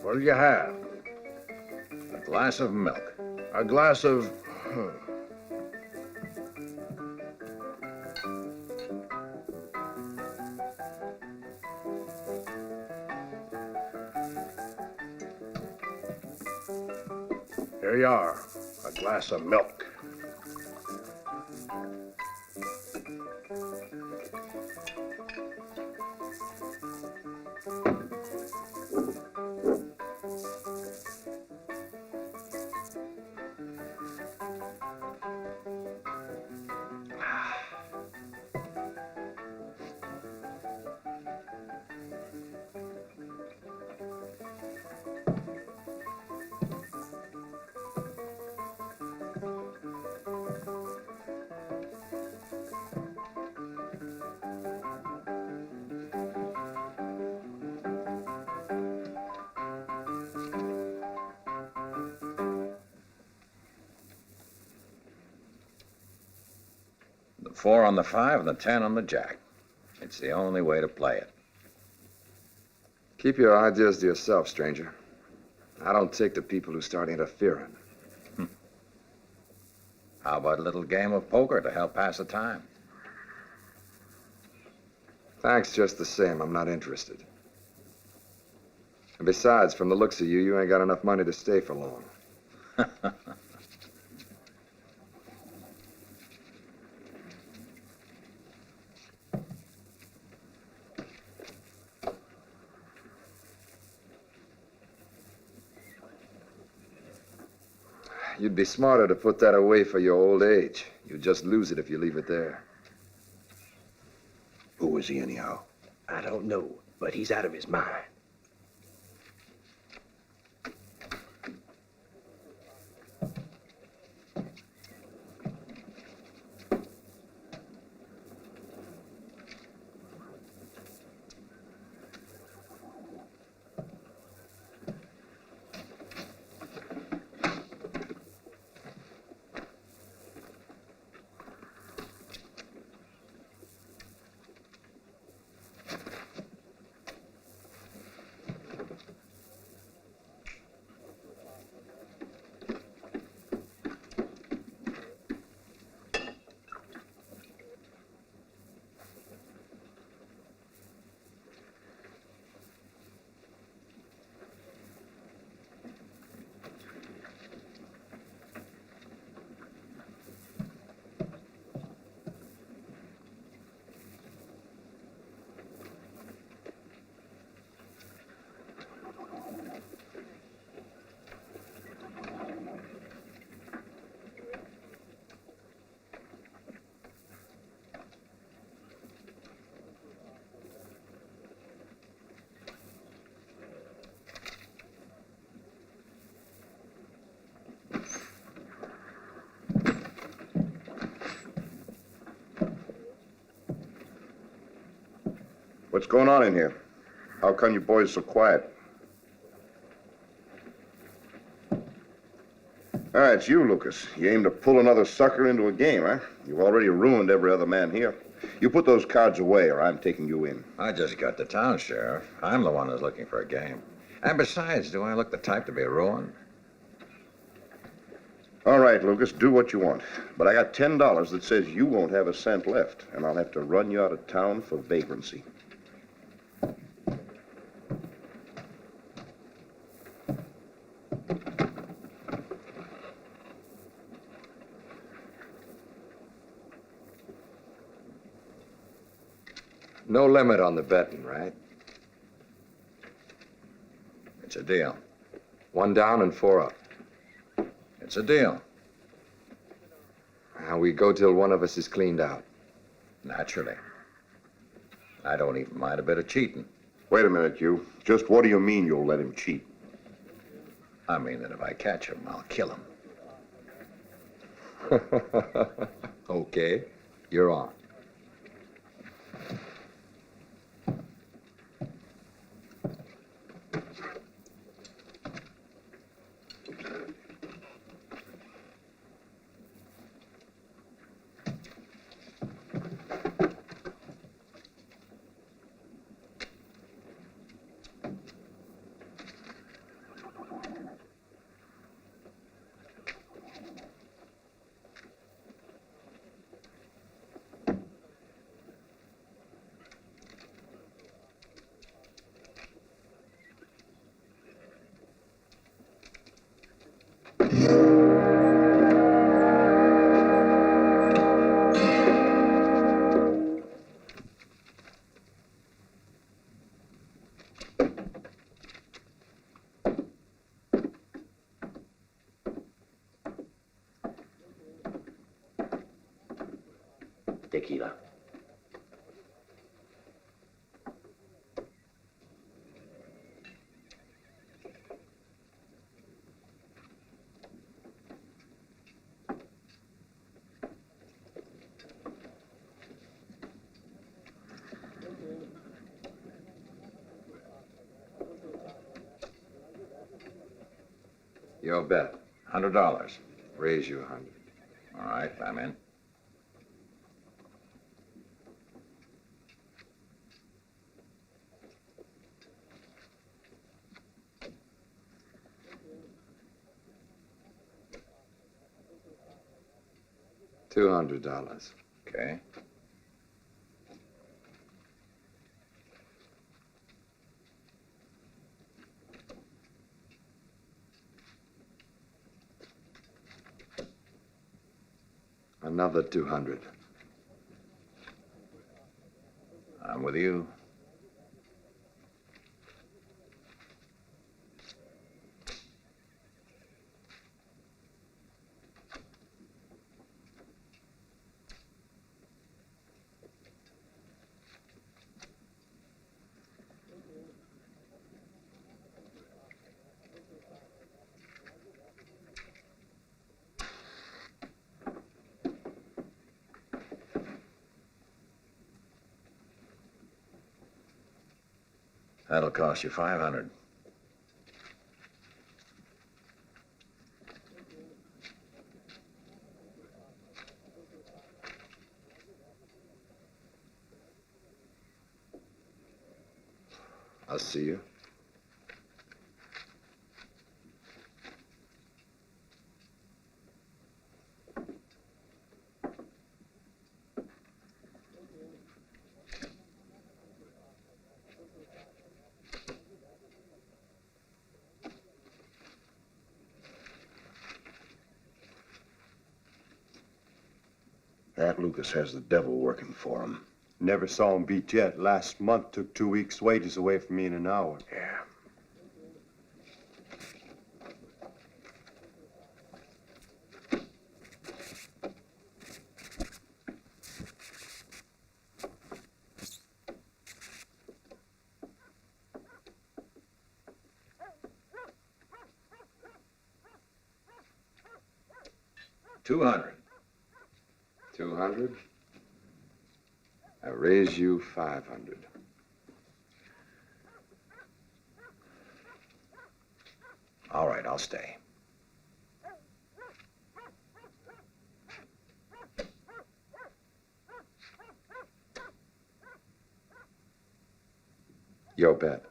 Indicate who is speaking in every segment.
Speaker 1: What'll you have?
Speaker 2: A glass of milk.
Speaker 1: A glass of... Here you are, a glass of milk.
Speaker 2: The 4 on the 5 and the 10 on the jack. It's the only way to play it.
Speaker 3: Keep your ideas to yourself, stranger. I don't take to people who start interfering.
Speaker 2: How about a little game of poker to help pass the time?
Speaker 3: Thanks just the same. I'm not interested. And besides, from the looks of you, you ain't got enough money to stay for long. You'd be smarter to put that away for your old age. You'd just lose it if you leave it there.
Speaker 1: Who is he anyhow?
Speaker 4: I don't know, but he's out of his mind.
Speaker 1: What's going on in here? How come you boys so quiet?
Speaker 5: All right, it's you, Lucas. You aim to pull another sucker into a game, huh? You've already ruined every other man here. You put those cards away, or I'm taking you in.
Speaker 2: I just got to town, Sheriff. I'm the one who's looking for a game. And besides, do I look the type to be ruined?
Speaker 5: All right, Lucas, do what you want. But I got $10 that says you won't have a cent left, and I'll have to run you out of town for vagrancy.
Speaker 3: No limit on the betting, right?
Speaker 2: It's a deal.
Speaker 3: 1 down and 4 up.
Speaker 2: It's a deal.
Speaker 3: Now we go till one of us is cleaned out.
Speaker 2: Naturally. I don't even mind a bit of cheating.
Speaker 5: Wait a minute, you. Just what do you mean you'll let him cheat?
Speaker 2: I mean that if I catch him, I'll kill him.
Speaker 3: Okay, you're on.
Speaker 4: Tequila.
Speaker 3: Your bet.
Speaker 2: $100.
Speaker 3: Raise you 100.
Speaker 2: All right, I'm in.
Speaker 3: $200.
Speaker 2: Okay.
Speaker 3: Another 200.
Speaker 2: I'm with you. That'll cost you 500.
Speaker 3: I'll see you.
Speaker 5: That Lucas has the devil working for him.
Speaker 6: Never saw him beat yet. Last month took 2 weeks' wages away from me in an hour.
Speaker 5: Yeah.
Speaker 2: $200.
Speaker 3: 200. I raise you 500.
Speaker 2: All right, I'll stay.
Speaker 3: Your bet.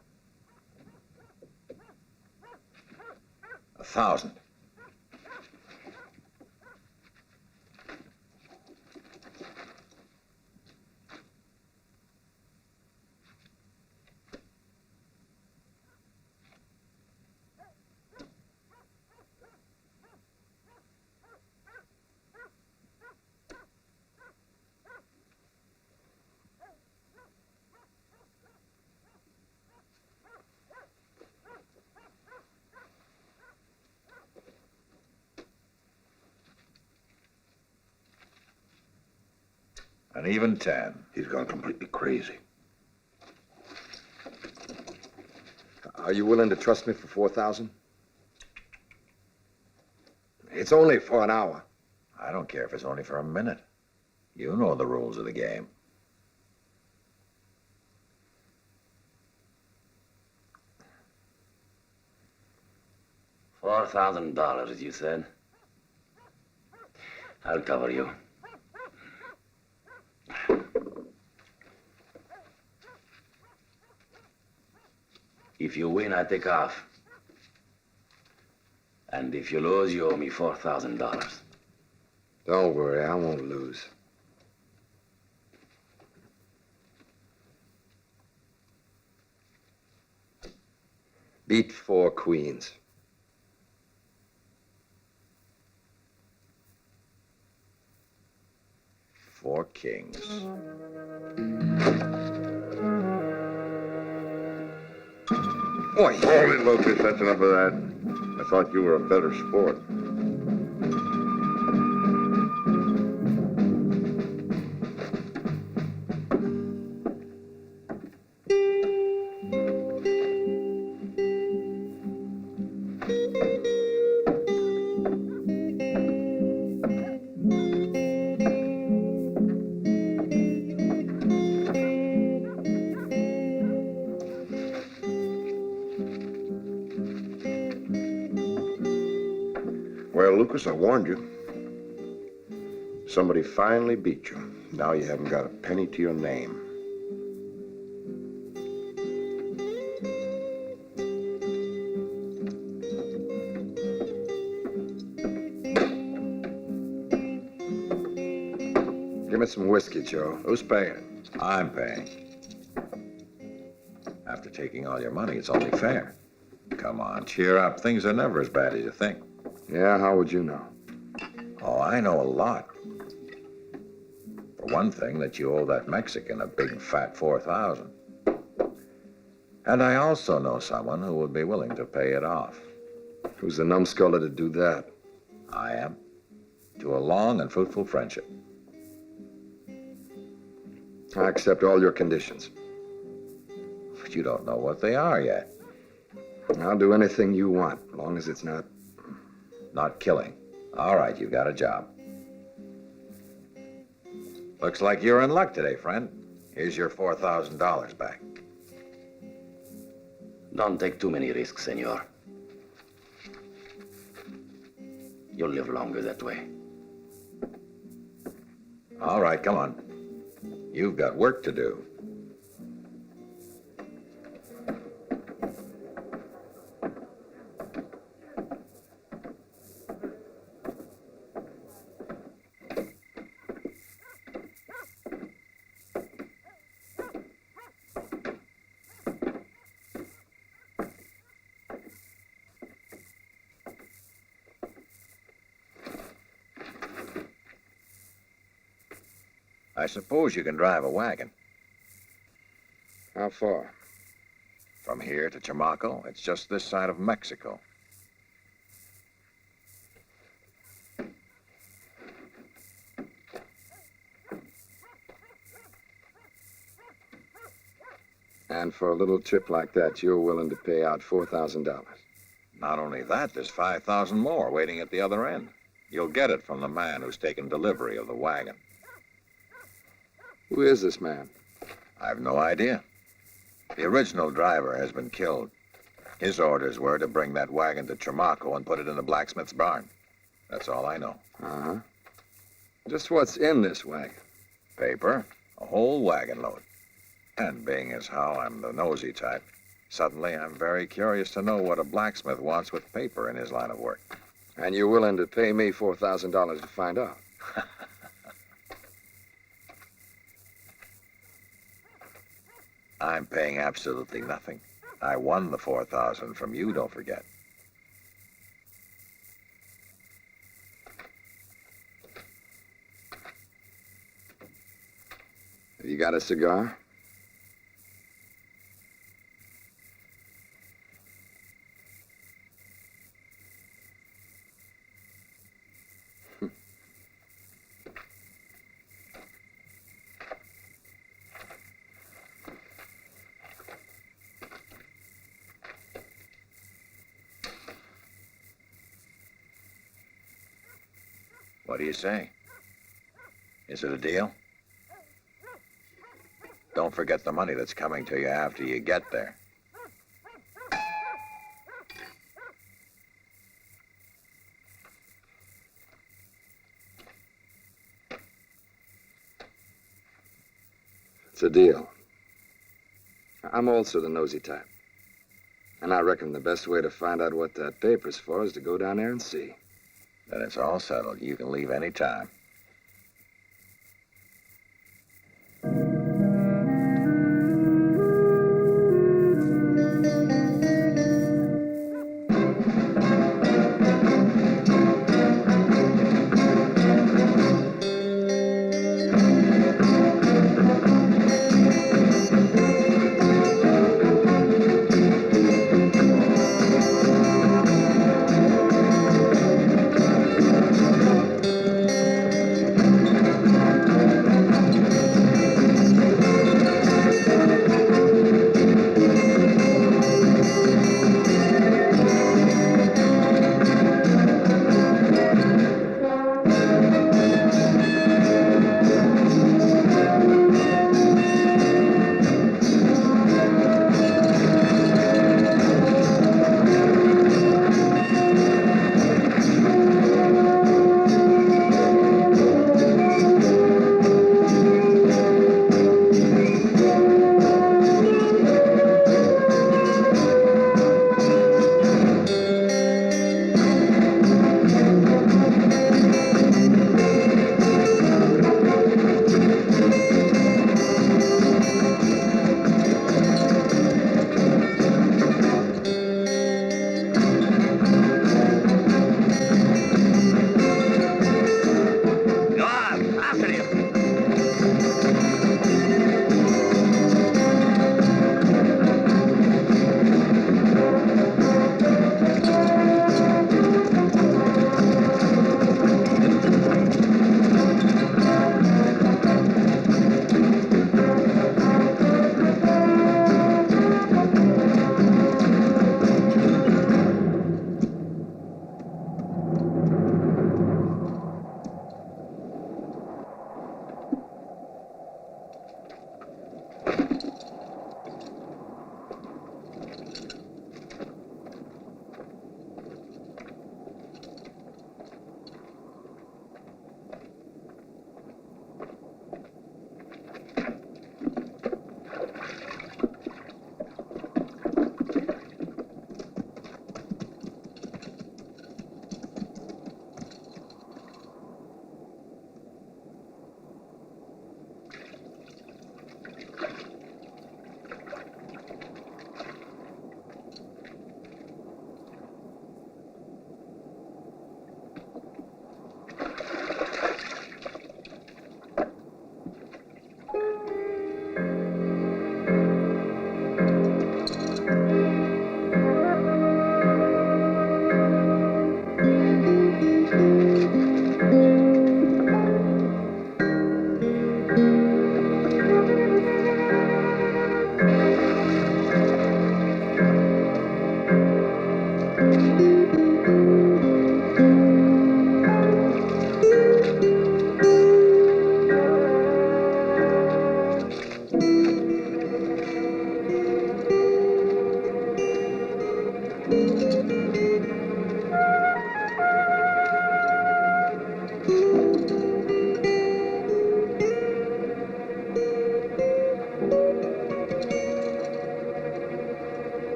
Speaker 2: 1,000. An even 10.
Speaker 5: He's gone completely crazy.
Speaker 3: Are you willing to trust me for 4,000? It's only for an hour.
Speaker 2: I don't care if it's only for a minute. You know the rules of the game.
Speaker 7: $4,000, you said. I'll cover you. If you win, I take off. And if you lose, you owe me $4,000.
Speaker 3: Don't worry, I won't lose. Beat 4 queens.
Speaker 2: Four kings.
Speaker 3: Boy,
Speaker 5: Hold it, Lucas. That's enough of that. I thought you were a better sport. Well, Lucas, I warned you. Somebody finally beat you. Now you haven't got a penny to your name.
Speaker 3: give me some whiskey, Joe.
Speaker 5: Who's paying?
Speaker 2: I'm paying. After taking all your money, it's only fair. Come on, cheer up. Things are never as bad as you think.
Speaker 3: Yeah, how would you know?
Speaker 2: Oh, I know a lot. For one thing, that you owe that Mexican a big fat 4,000. And I also know someone who would be willing to pay it off.
Speaker 3: Who's the numbskuller to do that?
Speaker 2: I am. To a long and fruitful friendship.
Speaker 3: I accept all your conditions.
Speaker 2: But you don't know what they are yet.
Speaker 3: I'll do anything you want, as long as it's not...
Speaker 2: Not killing. All right, you got a job. Looks like you're in luck today, friend. Here's your $4,000 back.
Speaker 7: Don't take too many risks, senor. You'll live longer that way.
Speaker 2: All right, come on. You've got work to do. I suppose you can drive a wagon.
Speaker 3: How far?
Speaker 2: From here to Chamako, it's just this side of Mexico.
Speaker 3: And for a little trip like that, you're willing to pay out $4,000.
Speaker 2: Not only that, there's 5,000 more waiting at the other end. You'll get it from the man who's taken delivery of the wagon.
Speaker 3: Who is this man?
Speaker 2: I've no idea. The original driver has been killed. His orders were to bring that wagon to Chamako and put it in the blacksmith's barn. That's all I know.
Speaker 3: Uh-huh. Just what's in this wagon?
Speaker 2: Paper, a whole wagon load. And being as how I'm the nosy type, suddenly I'm very curious to know what a blacksmith wants with paper in his line of work.
Speaker 3: And you're willing to pay me $4,000 to find out?
Speaker 2: I'm paying absolutely nothing. I won the 4,000 from you, don't forget.
Speaker 3: You got a cigar?
Speaker 2: What do you say? Is it a deal? Don't forget the money that's coming to you after you get there.
Speaker 3: It's a deal. I'm also the nosy type. And I reckon the best way to find out what that paper's for is to go down there and see.
Speaker 2: Then it's all settled. You can leave any time.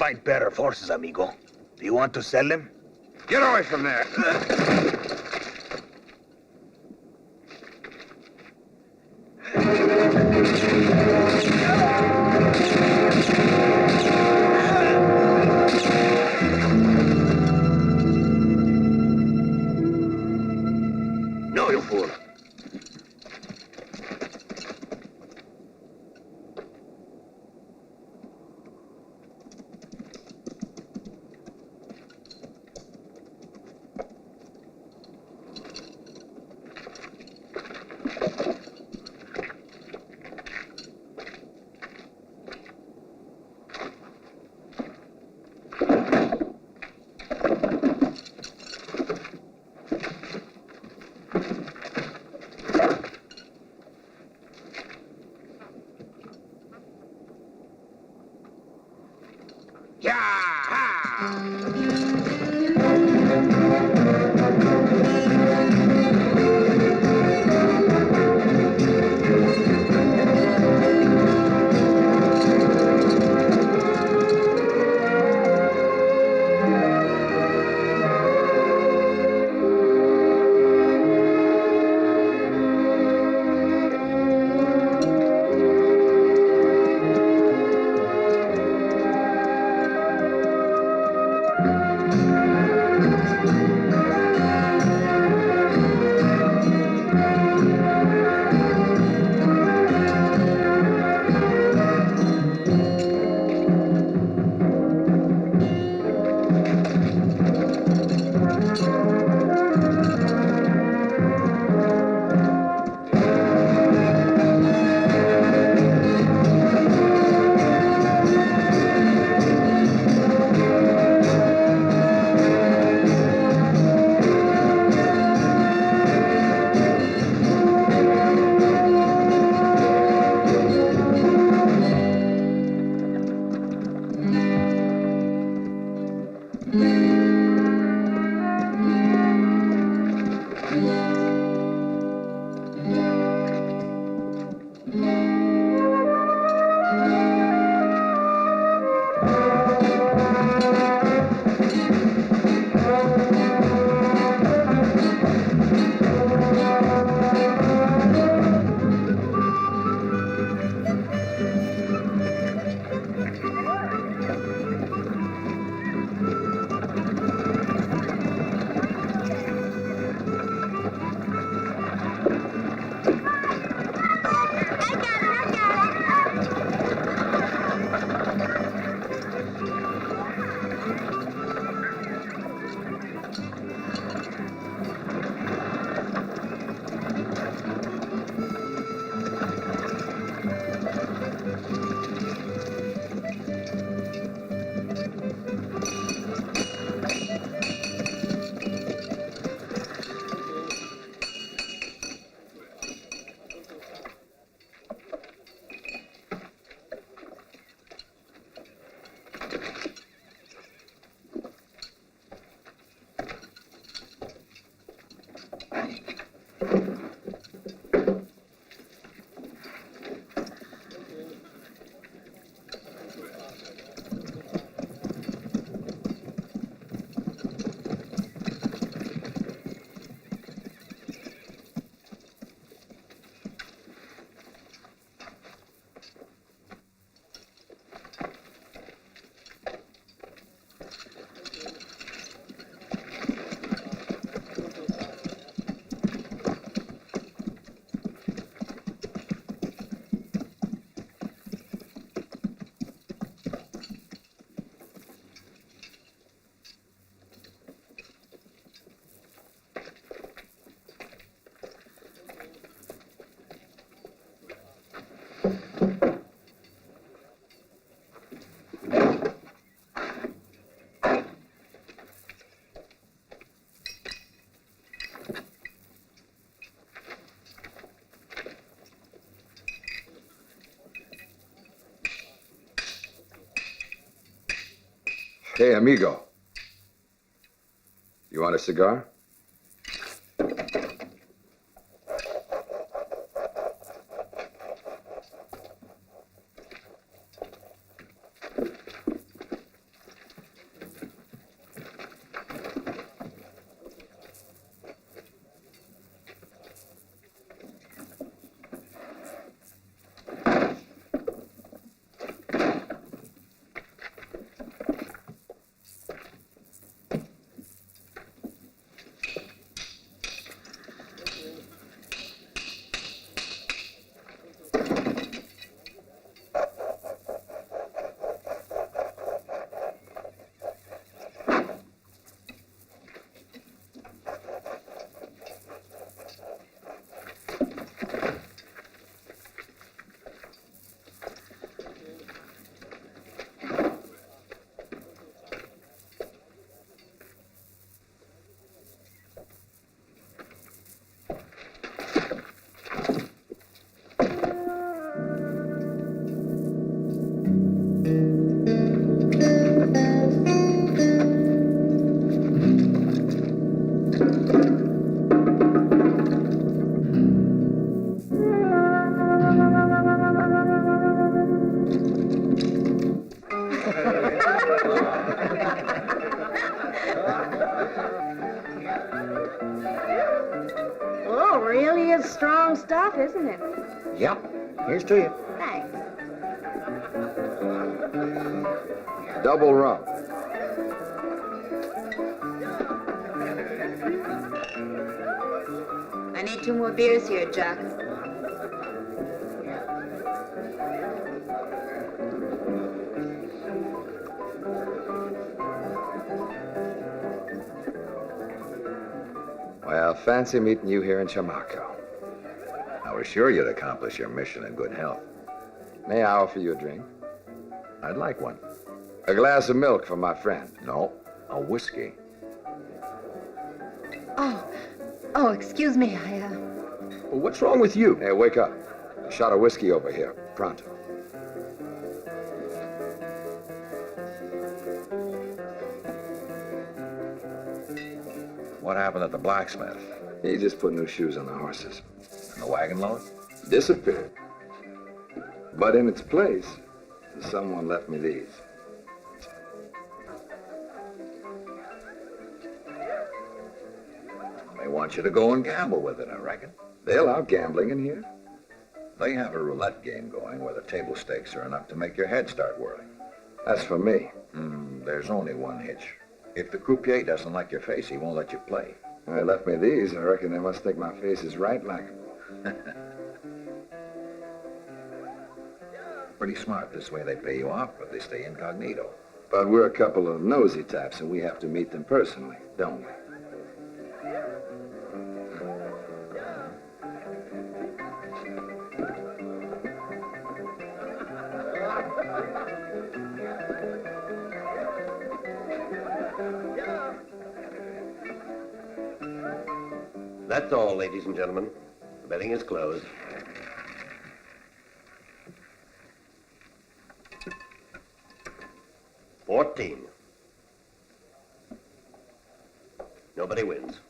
Speaker 4: fine pair of horses, amigo. Do you want to sell them?
Speaker 3: Get away from there.
Speaker 4: No, you fool.
Speaker 3: Hey, amigo. You want a cigar?
Speaker 8: Oh, really is strong stuff, isn't it?
Speaker 2: Yep. Here's to you.
Speaker 8: Thanks.
Speaker 3: Double rum.
Speaker 8: I need 2 more beers here, Jack.
Speaker 3: Well, fancy meeting you here in Chamako.
Speaker 2: I was sure you'd accomplish your mission in good health.
Speaker 3: May I offer you a drink?
Speaker 2: I'd like one.
Speaker 3: A glass of milk for my friend.
Speaker 2: No, a whiskey.
Speaker 8: Oh, excuse me.
Speaker 3: Well, what's wrong with you? Hey, wake up. A shot of whiskey over here. Pronto.
Speaker 2: What happened at the blacksmith?
Speaker 3: He just put new shoes on the horses.
Speaker 2: And the wagon load?
Speaker 3: Disappeared. But in its place, someone left me these.
Speaker 2: They want you to go and gamble with it, I reckon.
Speaker 3: They allow gambling in here?
Speaker 2: They have a roulette game going where the table stakes are enough to make your head start whirling.
Speaker 3: That's for me.
Speaker 2: There's only one hitch. If the croupier doesn't like your face, he won't let you play.
Speaker 3: They left me these. I reckon they must think my face is right like 'em.
Speaker 2: Pretty smart. This way they pay you off, but they stay incognito.
Speaker 3: But we're a couple of nosy types, and we have to meet them personally, don't we?
Speaker 4: That's all, ladies and gentlemen. The betting is closed. $14. Nobody wins.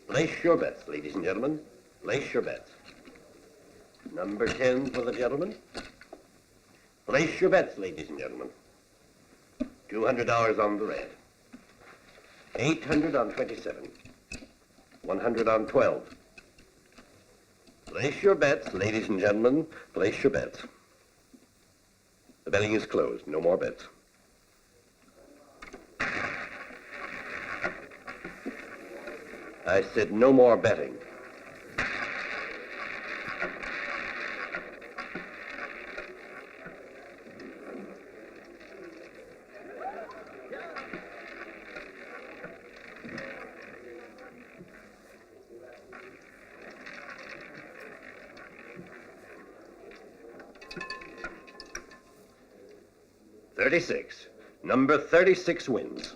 Speaker 4: Place your bets, ladies and gentlemen. Place your bets. Number 10 for the gentleman. Place your bets, ladies and gentlemen. $200 on the red. 800 on 27. 100 on 12. Place your bets, ladies and gentlemen. Place your bets. The betting is closed. No more bets. I said no more betting. $36. Number 36 wins.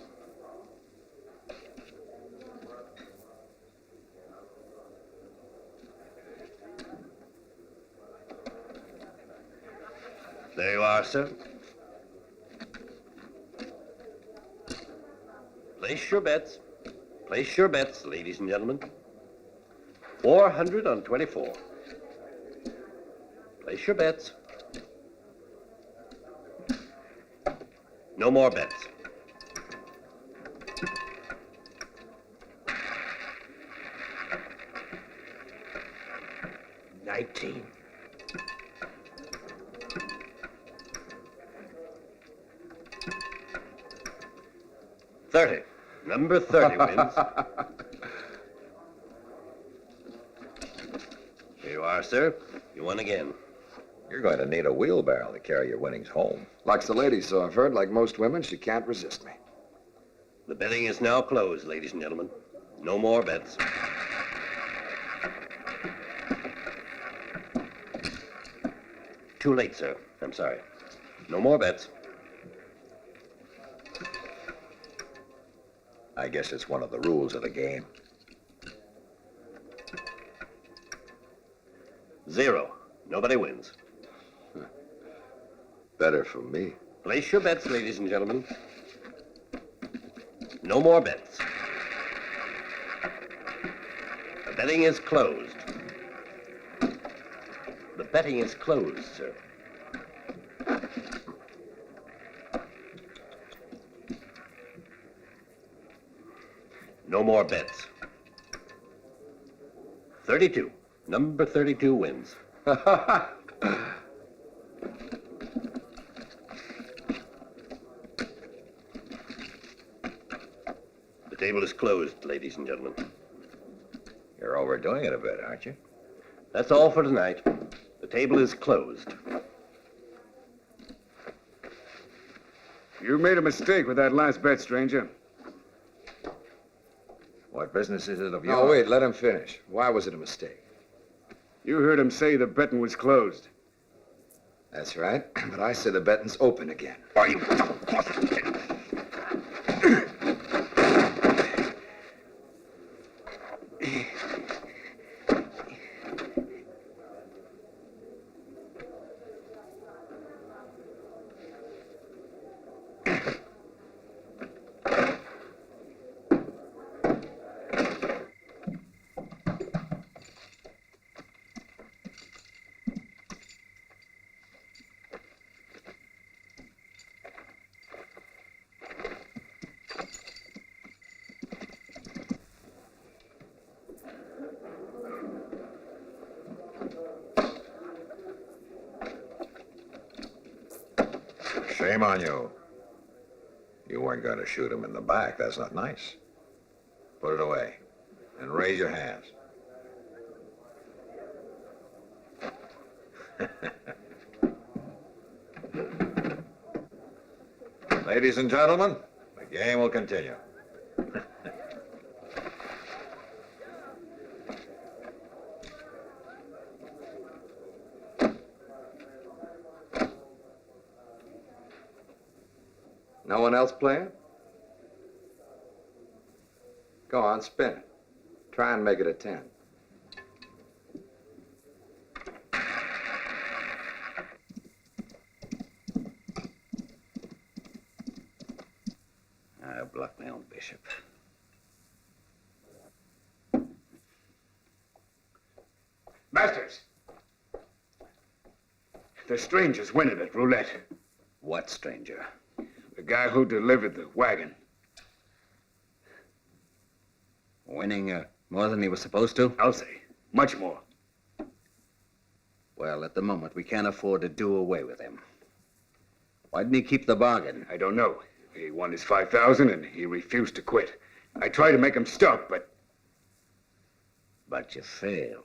Speaker 4: There you are, sir. Place your bets. Place your bets, ladies and gentlemen. 400 on 24. Place your bets. No more bets. $19. $30. Number 30 wins. Here you are, sir. You won again.
Speaker 2: You're going to need a wheelbarrow to carry your winnings home.
Speaker 3: Likes the lady, so I've heard. Like most women, she can't resist me.
Speaker 4: The betting is now closed, ladies and gentlemen. No more bets. Too late, sir. I'm sorry. No more bets.
Speaker 2: I guess it's one of the rules of the game.
Speaker 4: 0. Nobody wins.
Speaker 3: Better for me.
Speaker 4: Place your bets, ladies and gentlemen. No more bets. The betting is closed. The betting is closed, sir. No more bets. 32. Number 32 wins. The table is closed, ladies and gentlemen.
Speaker 2: You're overdoing it a bit, aren't you?
Speaker 4: That's all for tonight. The table is closed.
Speaker 1: You made a mistake with that last bet, stranger.
Speaker 2: What business is it of yours?
Speaker 3: No, wait, let him finish. Why was it a mistake?
Speaker 1: You heard him say the betting was closed.
Speaker 3: That's right, but I said the betting's open again.
Speaker 1: Are you?
Speaker 2: Shame on you. You weren't going to shoot him in the back. That's not nice. Put it away. And raise your hands. Ladies and gentlemen, the game will continue.
Speaker 3: No one else playing? Go on, spin it. Try and make it a 10.
Speaker 7: I blocked my own bishop.
Speaker 1: Masters! The stranger's winning at roulette.
Speaker 7: What stranger?
Speaker 1: The guy who delivered the wagon.
Speaker 7: Winning more than he was supposed to?
Speaker 1: I'll say. Much more.
Speaker 7: Well, at the moment, we can't afford to do away with him. Why didn't he keep the bargain?
Speaker 1: I don't know. He won his 5,000 and he refused to quit. I tried to make him stop, but...
Speaker 7: But you failed.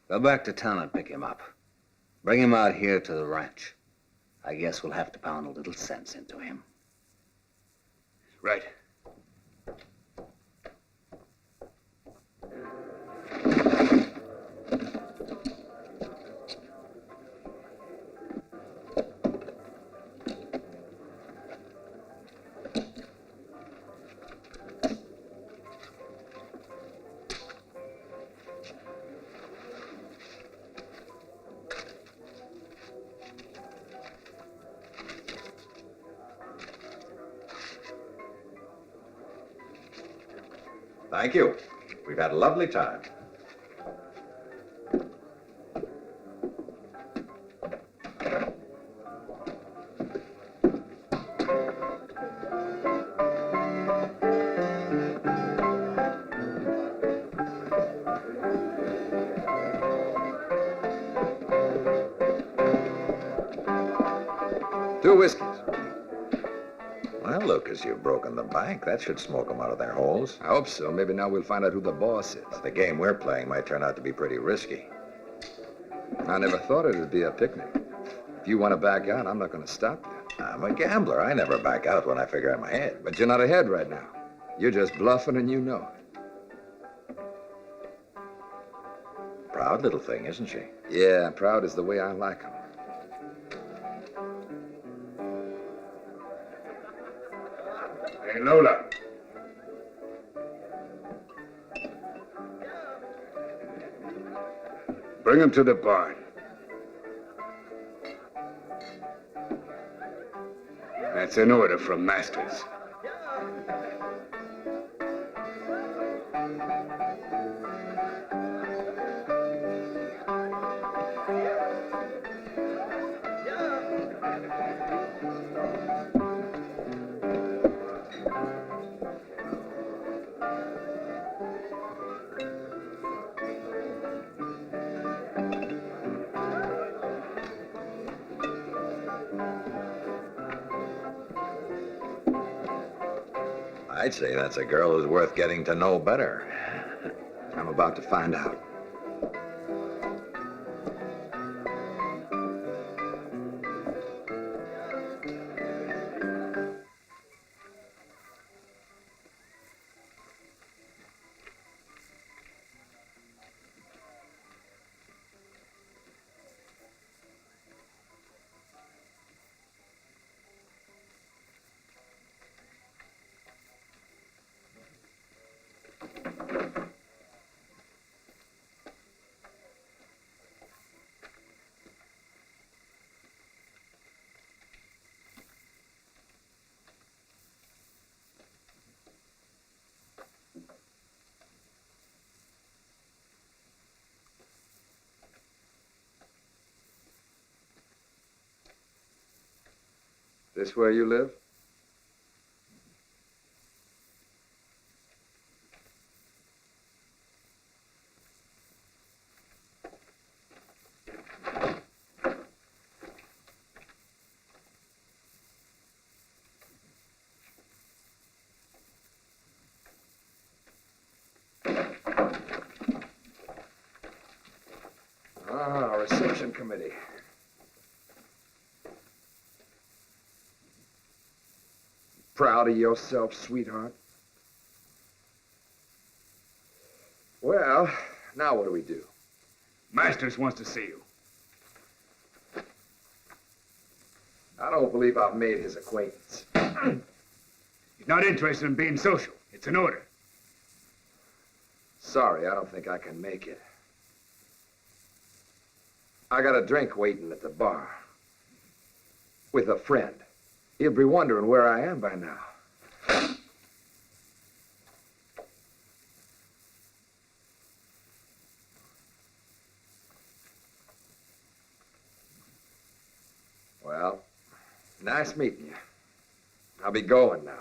Speaker 7: Go back to town and pick him up. Bring him out here to the ranch. I guess we'll have to pound a little sense into him.
Speaker 1: Right.
Speaker 2: Thank you. We've had a lovely time.
Speaker 3: Two whiskeys.
Speaker 2: Well, Lucas, you've broken the bank. That should smoke them out of their holes.
Speaker 3: I hope so. Maybe now we'll find out who the boss is.
Speaker 2: The game we're playing might turn out to be pretty risky.
Speaker 3: I never thought it'd be a picnic. If you want to back out, I'm not going to stop you.
Speaker 2: I'm a gambler. I never back out when I figure I'm ahead.
Speaker 3: But you're not ahead right now. You're just bluffing and you know it.
Speaker 2: Proud little thing, isn't she?
Speaker 3: Yeah, proud is the way I like 'em.
Speaker 1: Hey, Lola. Bring him to the barn. That's an order from Masters.
Speaker 2: I'd say that's a girl who's worth getting to know better.
Speaker 3: I'm about to find out. This where you live? Ah, reception committee. Proud of yourself, sweetheart? Well, now what do we do?
Speaker 1: Masters wants to see you.
Speaker 3: I don't believe I've made his acquaintance.
Speaker 1: He's not interested in being social. It's an order.
Speaker 3: Sorry, I don't think I can make it. I got a drink waiting at the bar. With a friend. He'll be wondering where I am by now. Well, nice meeting you. I'll be going now.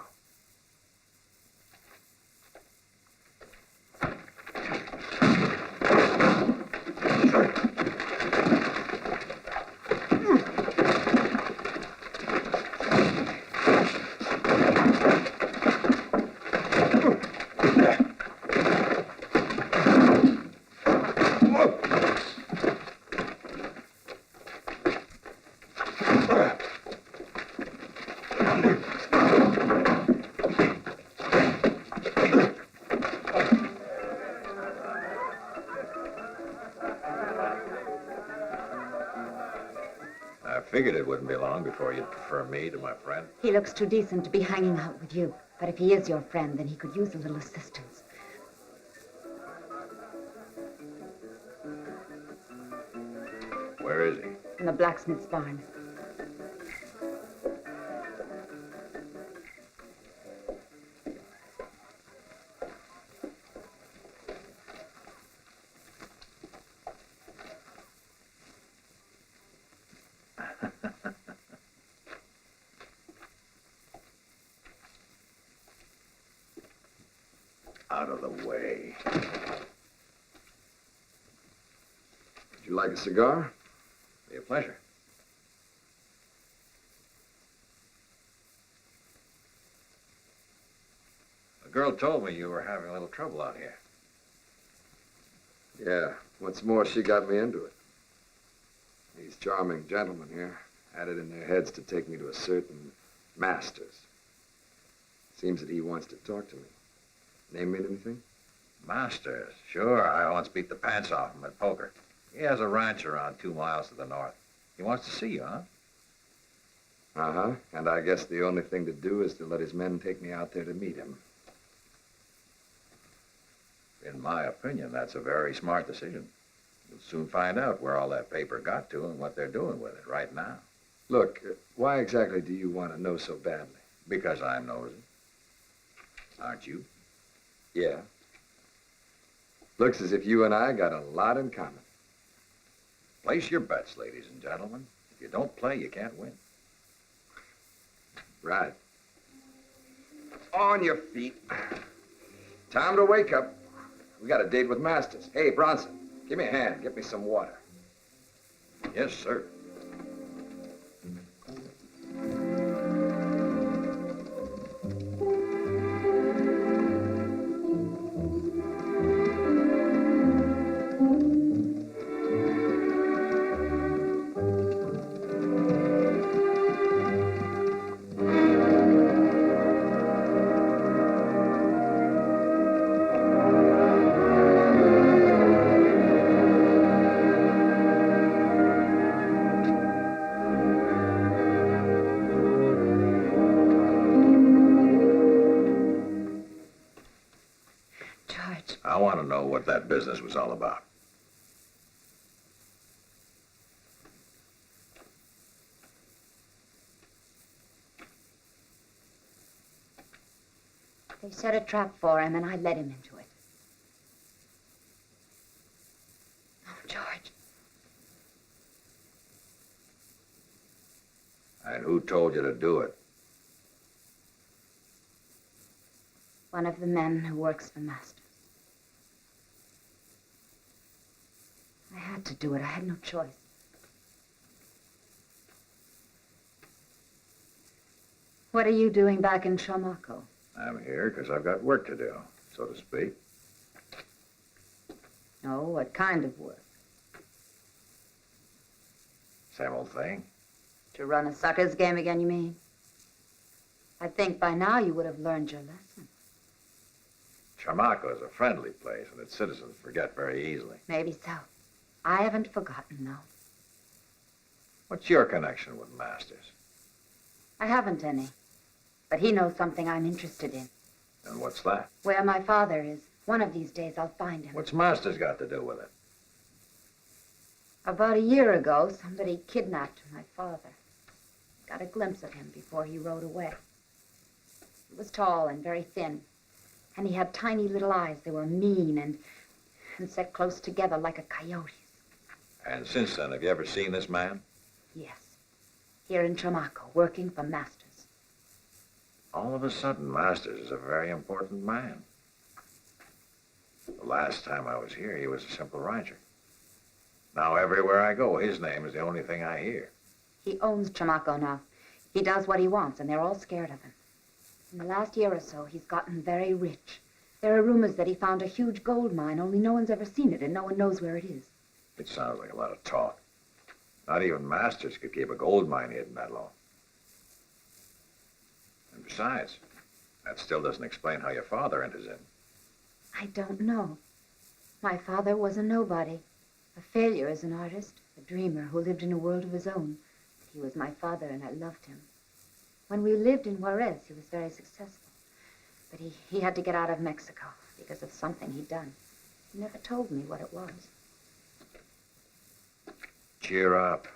Speaker 2: I figured it wouldn't be long before you'd prefer me to my friend.
Speaker 8: He looks too decent to be hanging out with you. But if he is your friend, then he could use a little assistance.
Speaker 2: Where is he?
Speaker 8: In the blacksmith's barn.
Speaker 2: Out of the way.
Speaker 3: Would you like a cigar?
Speaker 2: Be a pleasure. A girl told me you were having a little trouble out here.
Speaker 3: Yeah, what's more, she got me into it. These charming gentlemen here had it in their heads to take me to a certain Masters. Seems that he wants to talk to me. Name mean anything?
Speaker 2: Masters. Sure, I once beat the pants off him at poker. He has a ranch around 2 miles to the north. He wants to see you, huh?
Speaker 3: Uh-huh. And I guess the only thing to do is to let his men take me out there to meet him.
Speaker 2: In my opinion, that's a very smart decision. You'll soon find out where all that paper got to and what they're doing with it right now.
Speaker 3: Look, why exactly do you want to know so badly?
Speaker 2: Because I'm nosy. Aren't you?
Speaker 3: Yeah. Looks as if you and I got a lot in common.
Speaker 2: Place your bets, ladies and gentlemen. If you don't play, you can't win.
Speaker 3: Right. On your feet. Time to wake up. We got a date with Masters. Hey, Bronson, give me a hand. Get me some water.
Speaker 2: Yes, sir. I want to know what that business was all about.
Speaker 8: They set a trap for him, and I led him into it. Oh, George.
Speaker 2: And who told you to do it?
Speaker 8: One of the men who works for Masters. I had to do it. I had no choice. What are you doing back in Chamako?
Speaker 2: I'm here because I've got work to do, so to speak.
Speaker 8: Oh, what kind of work?
Speaker 2: Same old thing.
Speaker 8: To run a sucker's game again, you mean? I think by now you would have learned your lesson.
Speaker 2: Chamako is a friendly place, and its citizens forget very easily.
Speaker 8: Maybe so. I haven't forgotten, though.
Speaker 2: What's your connection with Masters?
Speaker 8: I haven't any. But he knows something I'm interested in.
Speaker 2: And what's that?
Speaker 8: Where my father is. One of these days I'll find him.
Speaker 2: What's Masters got to do with it?
Speaker 8: About a year ago, somebody kidnapped my father. Got a glimpse of him before he rode away. He was tall and very thin. And he had tiny little eyes. They were mean and set close together like a coyote's.
Speaker 2: And since then, have you ever seen this man?
Speaker 8: Yes. Here in Chamako, working for Masters.
Speaker 2: All of a sudden, Masters is a very important man. The last time I was here, he was a simple rancher. Now, everywhere I go, his name is the only thing I hear.
Speaker 8: He owns Chamako now. He does what he wants, and they're all scared of him. In the last year or so, he's gotten very rich. There are rumors that he found a huge gold mine, only no one's ever seen it, and no one knows where it is.
Speaker 2: It sounds like a lot of talk. Not even Masters could keep a gold mine hidden that long. And besides, that still doesn't explain how your father enters in.
Speaker 8: I don't know. My father was a nobody, a failure as an artist, a dreamer who lived in a world of his own. He was my father, and I loved him. When we lived in Juarez, he was very successful. But he had to get out of Mexico because of something he'd done. He never told me what it was.
Speaker 2: Cheer up.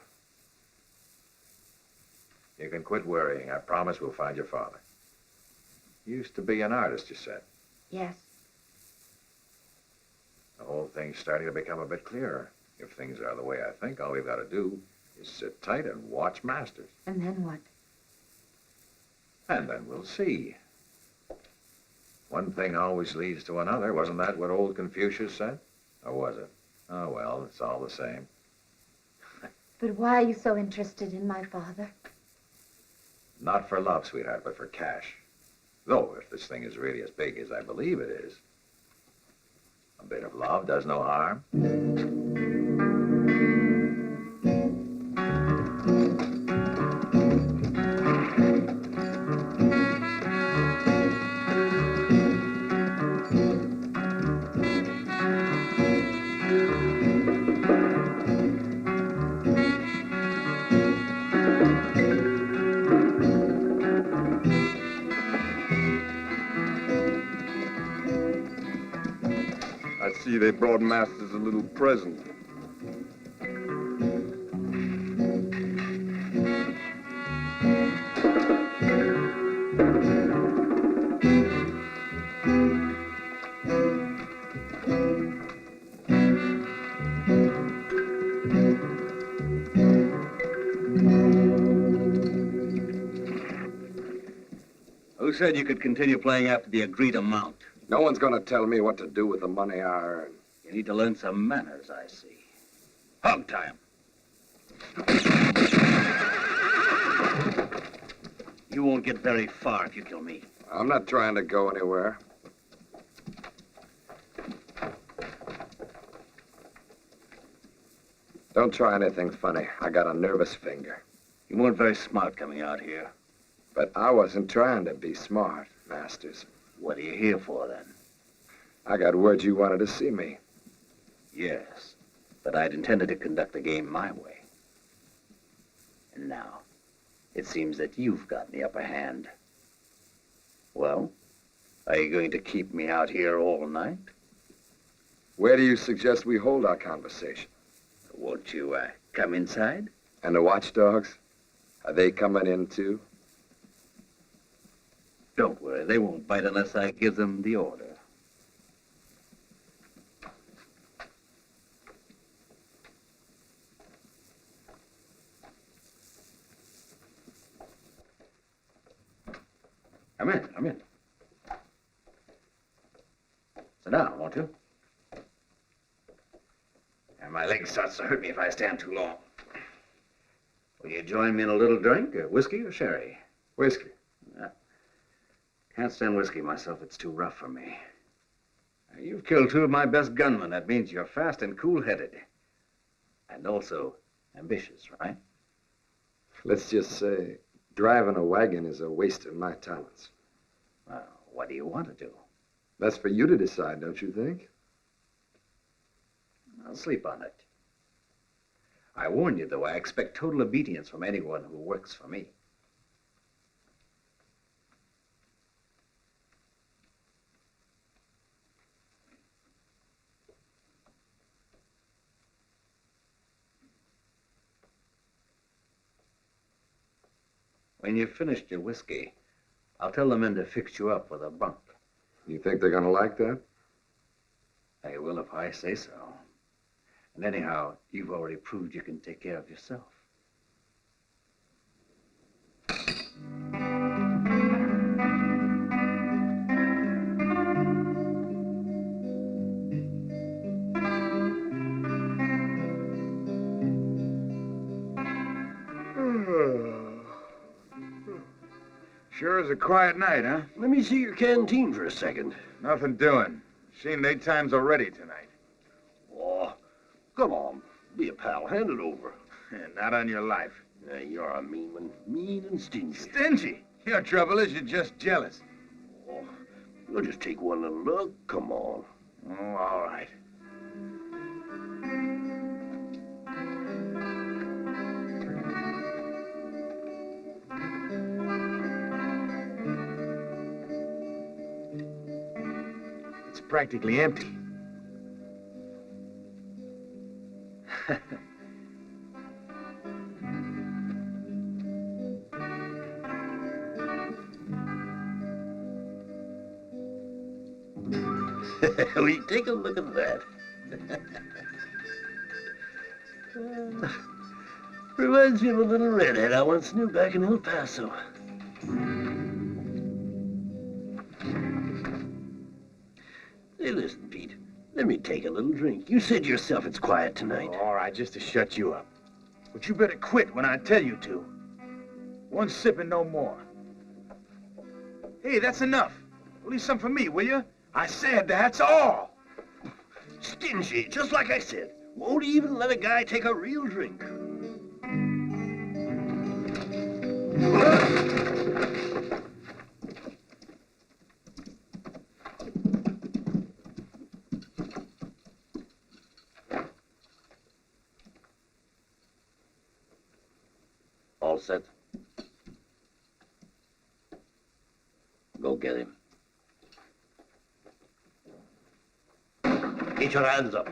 Speaker 2: You can quit worrying. I promise we'll find your father. You used to be an artist, you said.
Speaker 8: Yes.
Speaker 2: The whole thing's starting to become a bit clearer. If things are the way I think, all we've got to do is sit tight and watch Masters.
Speaker 8: And then what?
Speaker 2: And then we'll see. One thing always leads to another. Wasn't that what old Confucius said? Or was it? Oh, well, it's all the same.
Speaker 8: But why are you so interested in my father?
Speaker 2: Not for love, sweetheart, but for cash. Though, if this thing is really as big as I believe it is, a bit of love does no harm.
Speaker 5: They brought Masters a little present.
Speaker 7: Who said you could continue playing after the agreed amount?
Speaker 3: No one's gonna tell me what to do with the money I earn.
Speaker 7: You need to learn some manners, I see. Hog time. You won't get very far if you kill me.
Speaker 3: I'm not trying to go anywhere. Don't try anything funny. I got a nervous finger.
Speaker 7: You weren't very smart coming out here.
Speaker 3: But I wasn't trying to be smart, Masters.
Speaker 7: What are you here for, then?
Speaker 3: I got word you wanted to see me.
Speaker 7: Yes, but I'd intended to conduct the game my way. And now, it seems that you've got the upper hand. Well, are you going to keep me out here all night?
Speaker 3: Where do you suggest we hold our conversation?
Speaker 7: Won't you, come inside?
Speaker 3: And the watchdogs? Are they coming in too?
Speaker 7: Don't worry, they won't bite unless I give them the order. Come in, come in. Sit down, won't you? And my leg starts to hurt me if I stand too long. Will you join me in a little drink, whiskey or sherry?
Speaker 3: Whiskey.
Speaker 7: Can't stand whiskey myself. It's too rough for me. You've killed two of my best gunmen. That means you're fast and cool-headed. And also ambitious, right?
Speaker 3: Let's just say driving a wagon is a waste of my talents.
Speaker 7: Well, what do you want to do?
Speaker 3: That's for you to decide, don't you think?
Speaker 7: I'll sleep on it. I warn you, though, I expect total obedience from anyone who works for me. When you've finished your whiskey, I'll tell the men to fix you up with a bunk.
Speaker 3: You think they're gonna like that?
Speaker 7: They will if I say so. And anyhow, you've already proved you can take care of yourself.
Speaker 1: Sure is a quiet night, huh?
Speaker 4: Let me see your canteen for a second.
Speaker 1: Nothing doing. Seen late times already tonight.
Speaker 4: Oh, come on. Be a pal. Hand it over.
Speaker 1: Not on your life.
Speaker 4: You're a mean one. Mean and stingy.
Speaker 1: Stingy? Your trouble is you're just jealous.
Speaker 4: Oh, you'll just take one little look. Come on.
Speaker 1: Oh, all right. It's practically empty.
Speaker 4: Will you take a look at that? Reminds me of a little redhead I once knew back in El Paso. Hey, listen, Pete. Let me take a little drink. You said yourself it's quiet tonight.
Speaker 1: All right, just to shut you up. But you better quit when I tell you to. One sip and no more. Hey, that's enough. Leave some for me, will you? I said that's all.
Speaker 4: Stingy, just like I said. Won't even let a guy take a real drink.
Speaker 7: All set? Go get him. Get your hands up.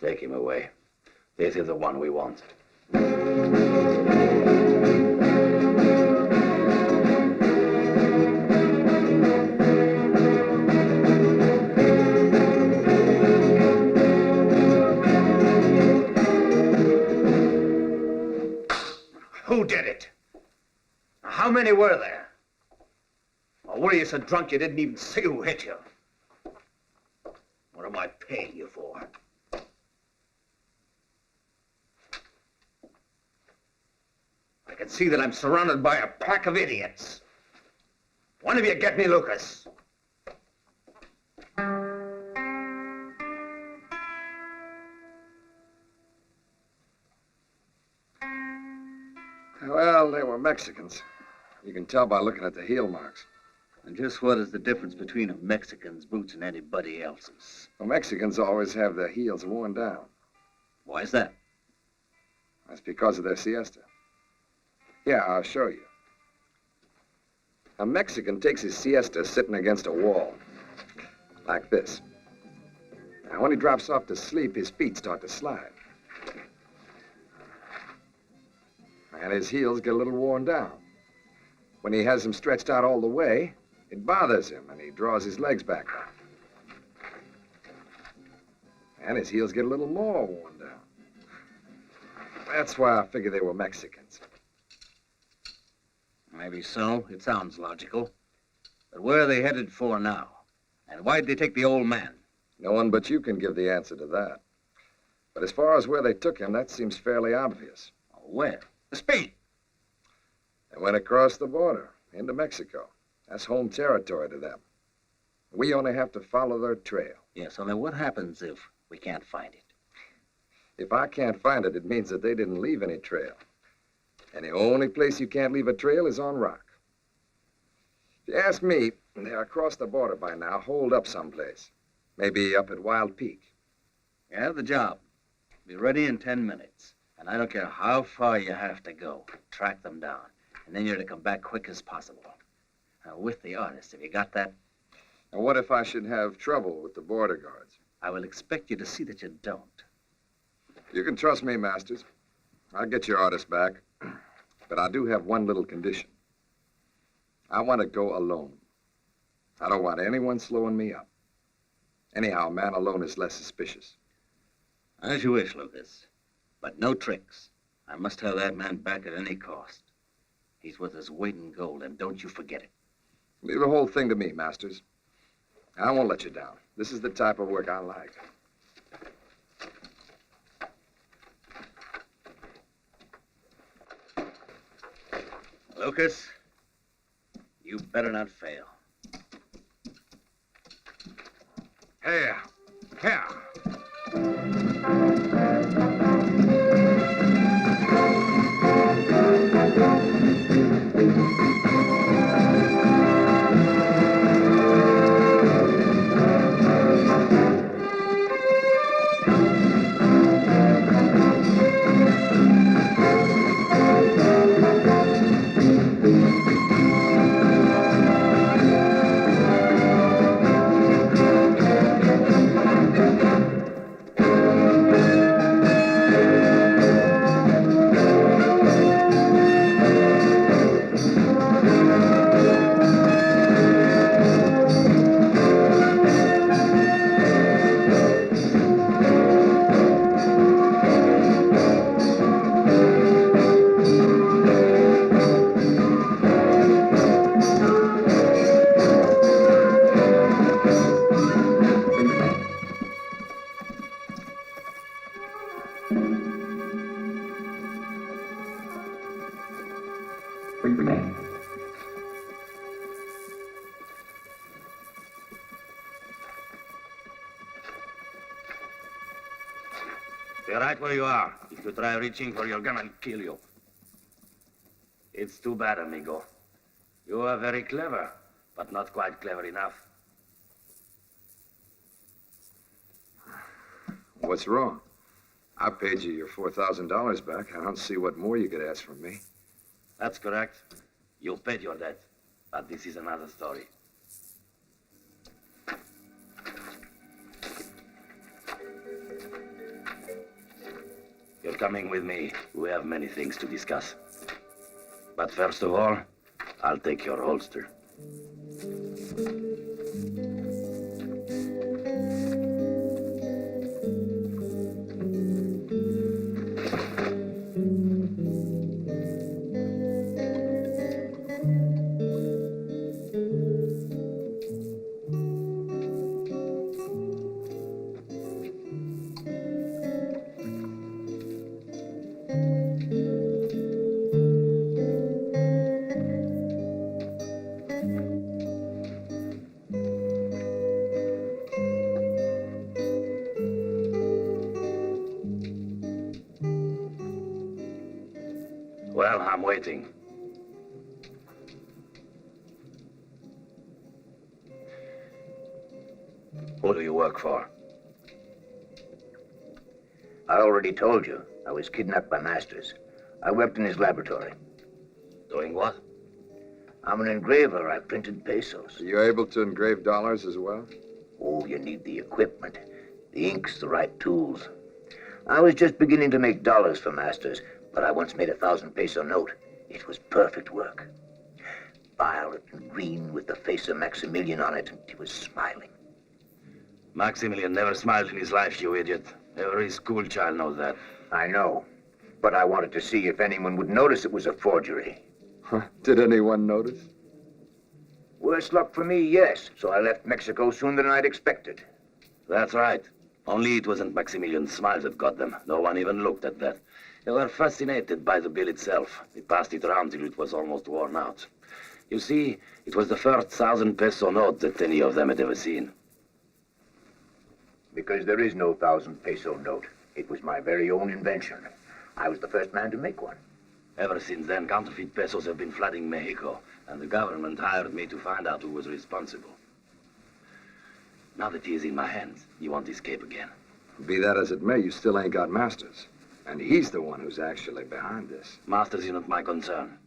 Speaker 7: Take him away. This is the one we want.
Speaker 1: Who did it? How many were there? Or were you so drunk you didn't even see who hit you?
Speaker 7: What am I paying you for?
Speaker 1: I can see that I'm surrounded by a pack of idiots. One of you get me Lucas.
Speaker 3: Well, they were Mexicans. You can tell by looking at the heel marks.
Speaker 7: And just what is the difference between a Mexican's boots and anybody else's?
Speaker 3: Well, Mexicans always have their heels worn down.
Speaker 7: Why is that?
Speaker 3: That's because of their siesta. Yeah, I'll show you. A Mexican takes his siesta sitting against a wall, like this. Now, when he drops off to sleep, his feet start to slide. And his heels get a little worn down. When he has them stretched out all the way, it bothers him, and he draws his legs back up. And his heels get a little more worn down. That's why I figured they were Mexicans.
Speaker 7: Maybe so. It sounds logical. But where are they headed for now? And why'd they take the old man?
Speaker 3: No one but you can give the answer to that. But as far as where they took him, that seems fairly obvious.
Speaker 7: Where? The speed.
Speaker 3: They went across the border into Mexico. That's home territory to them. We only have to follow their trail.
Speaker 7: Yes, only what happens if we can't find it?
Speaker 3: If I can't find it, it means that they didn't leave any trail. And the only place you can't leave a trail is on rock. If you ask me, they're across the border by now, holed up someplace. Maybe up at Wild Peak.
Speaker 7: You have the job. Be ready in 10 minutes. And I don't care how far you have to go. Track them down. And then you're to come back quick as possible. Now, with the artist, have you got that?
Speaker 3: And what if I should have trouble with the border guards?
Speaker 7: I will expect you to see that you don't.
Speaker 3: You can trust me, Masters. I'll get your artist back. But I do have one little condition. I want to go alone. I don't want anyone slowing me up. Anyhow, a man alone is less suspicious.
Speaker 7: As you wish, Lucas. But no tricks. I must have that man back at any cost. He's worth his weight in gold, and don't you forget it.
Speaker 3: Leave the whole thing to me, Masters. I won't let you down. This is the type of work I like.
Speaker 7: Lucas, you better not fail.
Speaker 3: Here. Here.
Speaker 7: Stay right where you are. If you try reaching for your gun, I'll kill you. It's too bad, amigo. You are very clever, but not quite clever enough.
Speaker 3: What's wrong? I paid you your $4,000 back. I don't see what more you could ask from me.
Speaker 7: That's correct. You paid your debt, but this is another story. You're coming with me. We have many things to discuss. But first of all, I'll take your holster. Well, I'm waiting.
Speaker 1: Who do you work for?
Speaker 9: I already told you. I was kidnapped by Masters. I worked in his laboratory.
Speaker 1: Doing what?
Speaker 9: I'm an engraver. I printed pesos.
Speaker 3: Are you able to engrave dollars as well?
Speaker 9: Oh, you need the equipment. The inks, the right tools. I was just beginning to make dollars for Masters, but I once made a 1,000-peso note. It was perfect work. Violet and green with the face of Maximilian on it, and he was smiling.
Speaker 1: Maximilian never smiled in his life, you idiot. Every school child knows that.
Speaker 9: I know, but I wanted to see if anyone would notice it was a forgery.
Speaker 3: Did anyone notice?
Speaker 9: Worse luck for me, yes. So I left Mexico sooner than I'd expected.
Speaker 1: That's right. Only it wasn't Maximilian's smile that got them. No one even looked at that. They were fascinated by the bill itself. They passed it around till it was almost worn out. You see, it was the first 1,000-peso note that any of them had ever seen.
Speaker 9: Because there is no 1,000-peso note. It was my very own invention. I was the first man to make one.
Speaker 1: Ever since then, counterfeit pesos have been flooding Mexico, and the government hired me to find out who was responsible. Now that he is in my hands, he won't escape again.
Speaker 3: Be that as it may, you still ain't got Masters. And he's the one who's actually behind this.
Speaker 1: Masters is not my concern.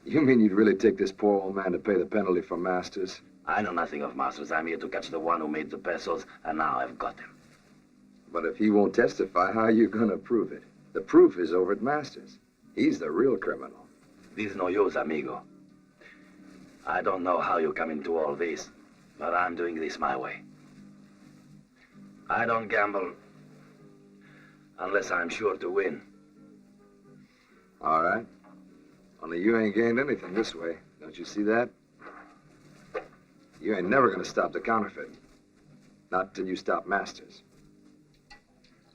Speaker 3: You mean you'd really take this poor old man to pay the penalty for Masters?
Speaker 1: I know nothing of Masters. I'm here to catch the one who made the pesos, and now I've got him.
Speaker 3: But if he won't testify, how are you gonna prove it? The proof is over at Masters. He's the real criminal.
Speaker 1: This is no use, amigo. I don't know how you come into all this, but I'm doing this my way. I don't gamble unless I'm sure to win.
Speaker 3: All right. Only you ain't gained anything this way. Don't you see that? You ain't never gonna stop the counterfeiting. Not till you stop Masters.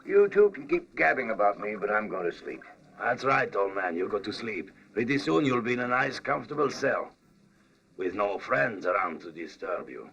Speaker 9: You two can keep gabbing about me, but I'm going to sleep.
Speaker 1: That's right, old man. You go to sleep. Pretty soon you'll be in a nice, comfortable cell with no friends around to disturb you.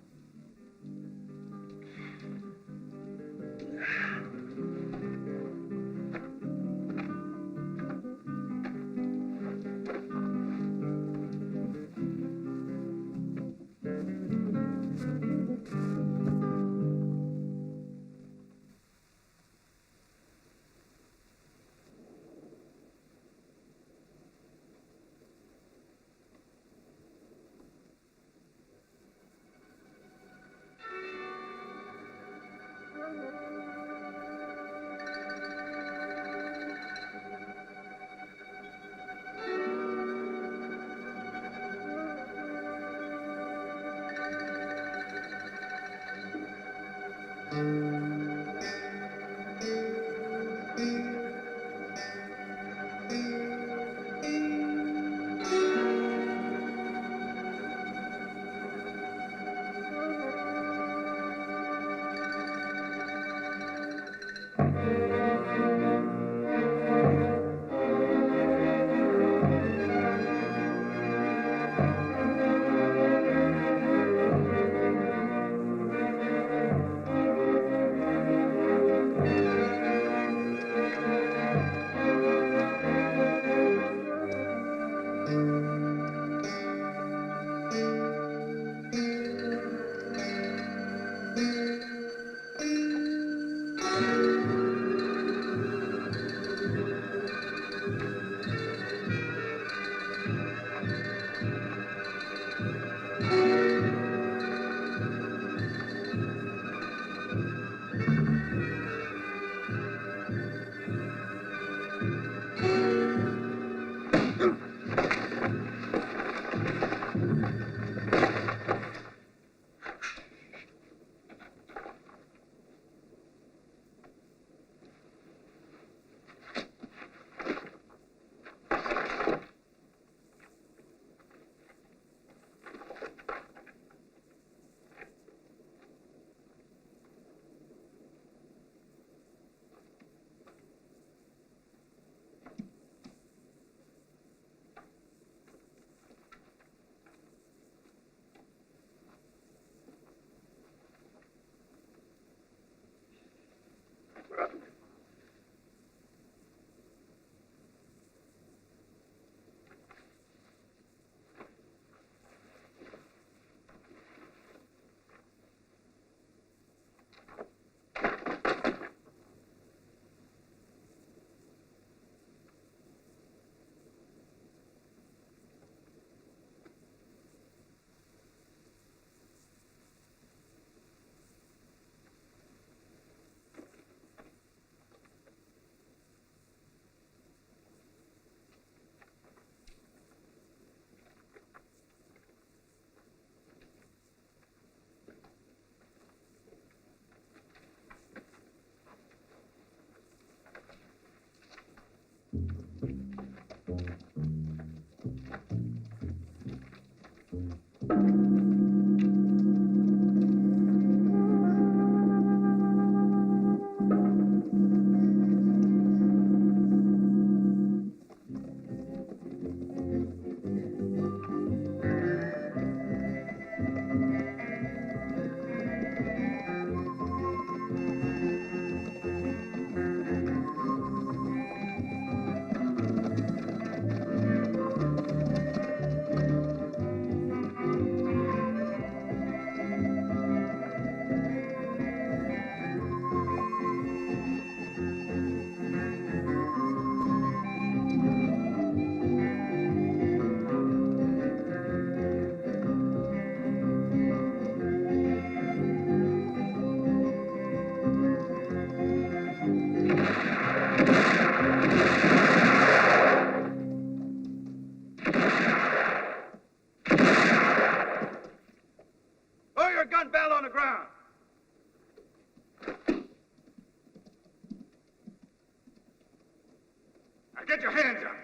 Speaker 3: Now get your hands up.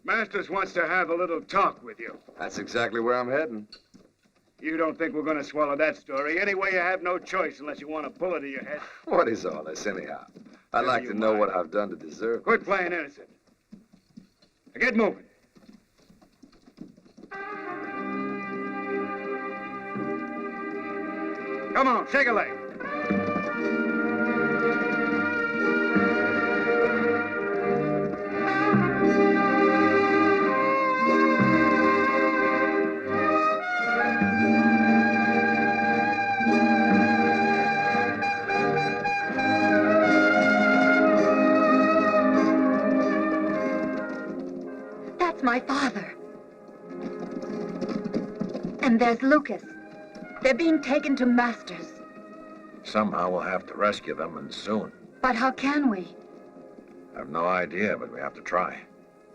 Speaker 10: Masters wants to have a little talk with you.
Speaker 3: That's exactly where I'm heading.
Speaker 10: You don't think we're going to swallow that story. Anyway, you have no choice unless you want a bullet in your head.
Speaker 3: What is all this, anyhow? I'd
Speaker 10: Never
Speaker 3: like
Speaker 10: you
Speaker 3: to know
Speaker 10: mind.
Speaker 3: what I've done to deserve
Speaker 10: Quit playing innocent. Now get moving. Come on, shake a leg.
Speaker 8: That's my father. And there's Lucas. They're being taken to Masters.
Speaker 2: Somehow we'll have to rescue them, and soon.
Speaker 8: But how can we?
Speaker 2: I have no idea, but we have to try.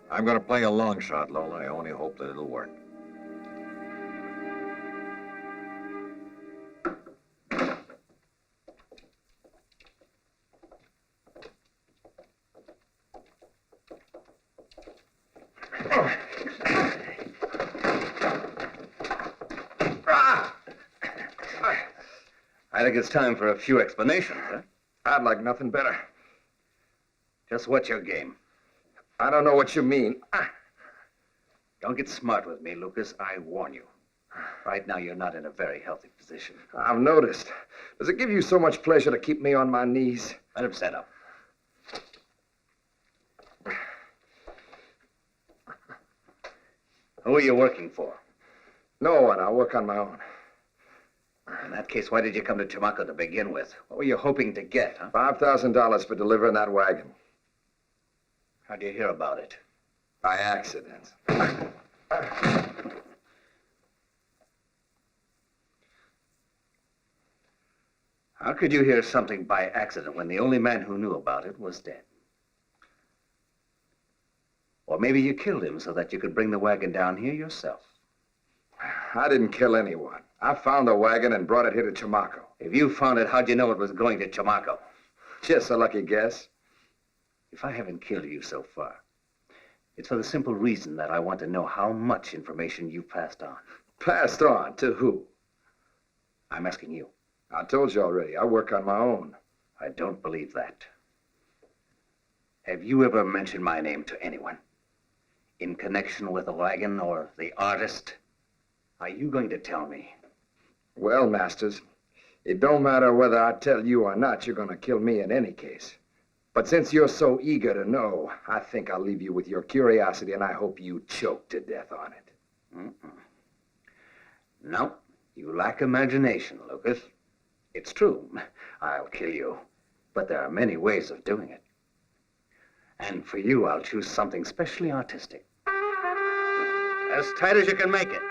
Speaker 2: I'm going to play a long shot, Lola. I only hope that it'll work.
Speaker 7: I think it's time for a few explanations, huh?
Speaker 3: I'd like nothing better.
Speaker 7: Just what's your game?
Speaker 3: I don't know what you mean.
Speaker 7: Don't get smart with me, Lucas. I warn you. Right now, you're not in a very healthy position.
Speaker 3: I've noticed. Does it give you so much pleasure to keep me on my knees?
Speaker 7: Let him set up. Who are you working for?
Speaker 3: No one. I'll work on my own.
Speaker 7: In that case, why did you come to Chamako to begin with? What were you hoping to get, huh?
Speaker 3: $5,000 for delivering that wagon.
Speaker 7: How'd you hear about it?
Speaker 3: By accident.
Speaker 7: How could you hear something by accident when the only man who knew about it was dead? Or maybe you killed him so that you could bring the wagon down here yourself.
Speaker 3: I didn't kill anyone. I found the wagon and brought it here to Chamako.
Speaker 7: If you found it, how'd you know it was going to Chamako?
Speaker 3: Just a lucky guess.
Speaker 7: If I haven't killed you so far, it's for the simple reason that I want to know how much information you've passed on.
Speaker 3: Passed on to who?
Speaker 7: I'm asking you.
Speaker 3: I told you already. I work on my own.
Speaker 7: I don't believe that. Have you ever mentioned my name to anyone? In connection with the wagon or the artist? Are you going to tell me?
Speaker 3: Well, Masters, it don't matter whether I tell you or not, you're gonna kill me in any case. But since you're so eager to know, I think I'll leave you with your curiosity, and I hope you choke to death on it.
Speaker 7: No, you lack imagination, Lucas. It's true, I'll kill you. But there are many ways of doing it. And for you, I'll choose something specially artistic. As tight as you can make it.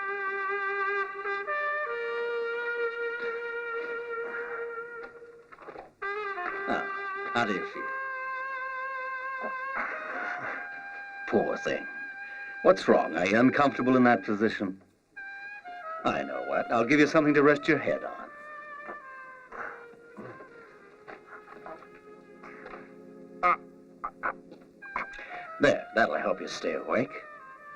Speaker 7: Now, how do you feel? Poor thing. What's wrong? Are you uncomfortable in that position? I know what. I'll give you something to rest your head on. There, that'll help you stay awake.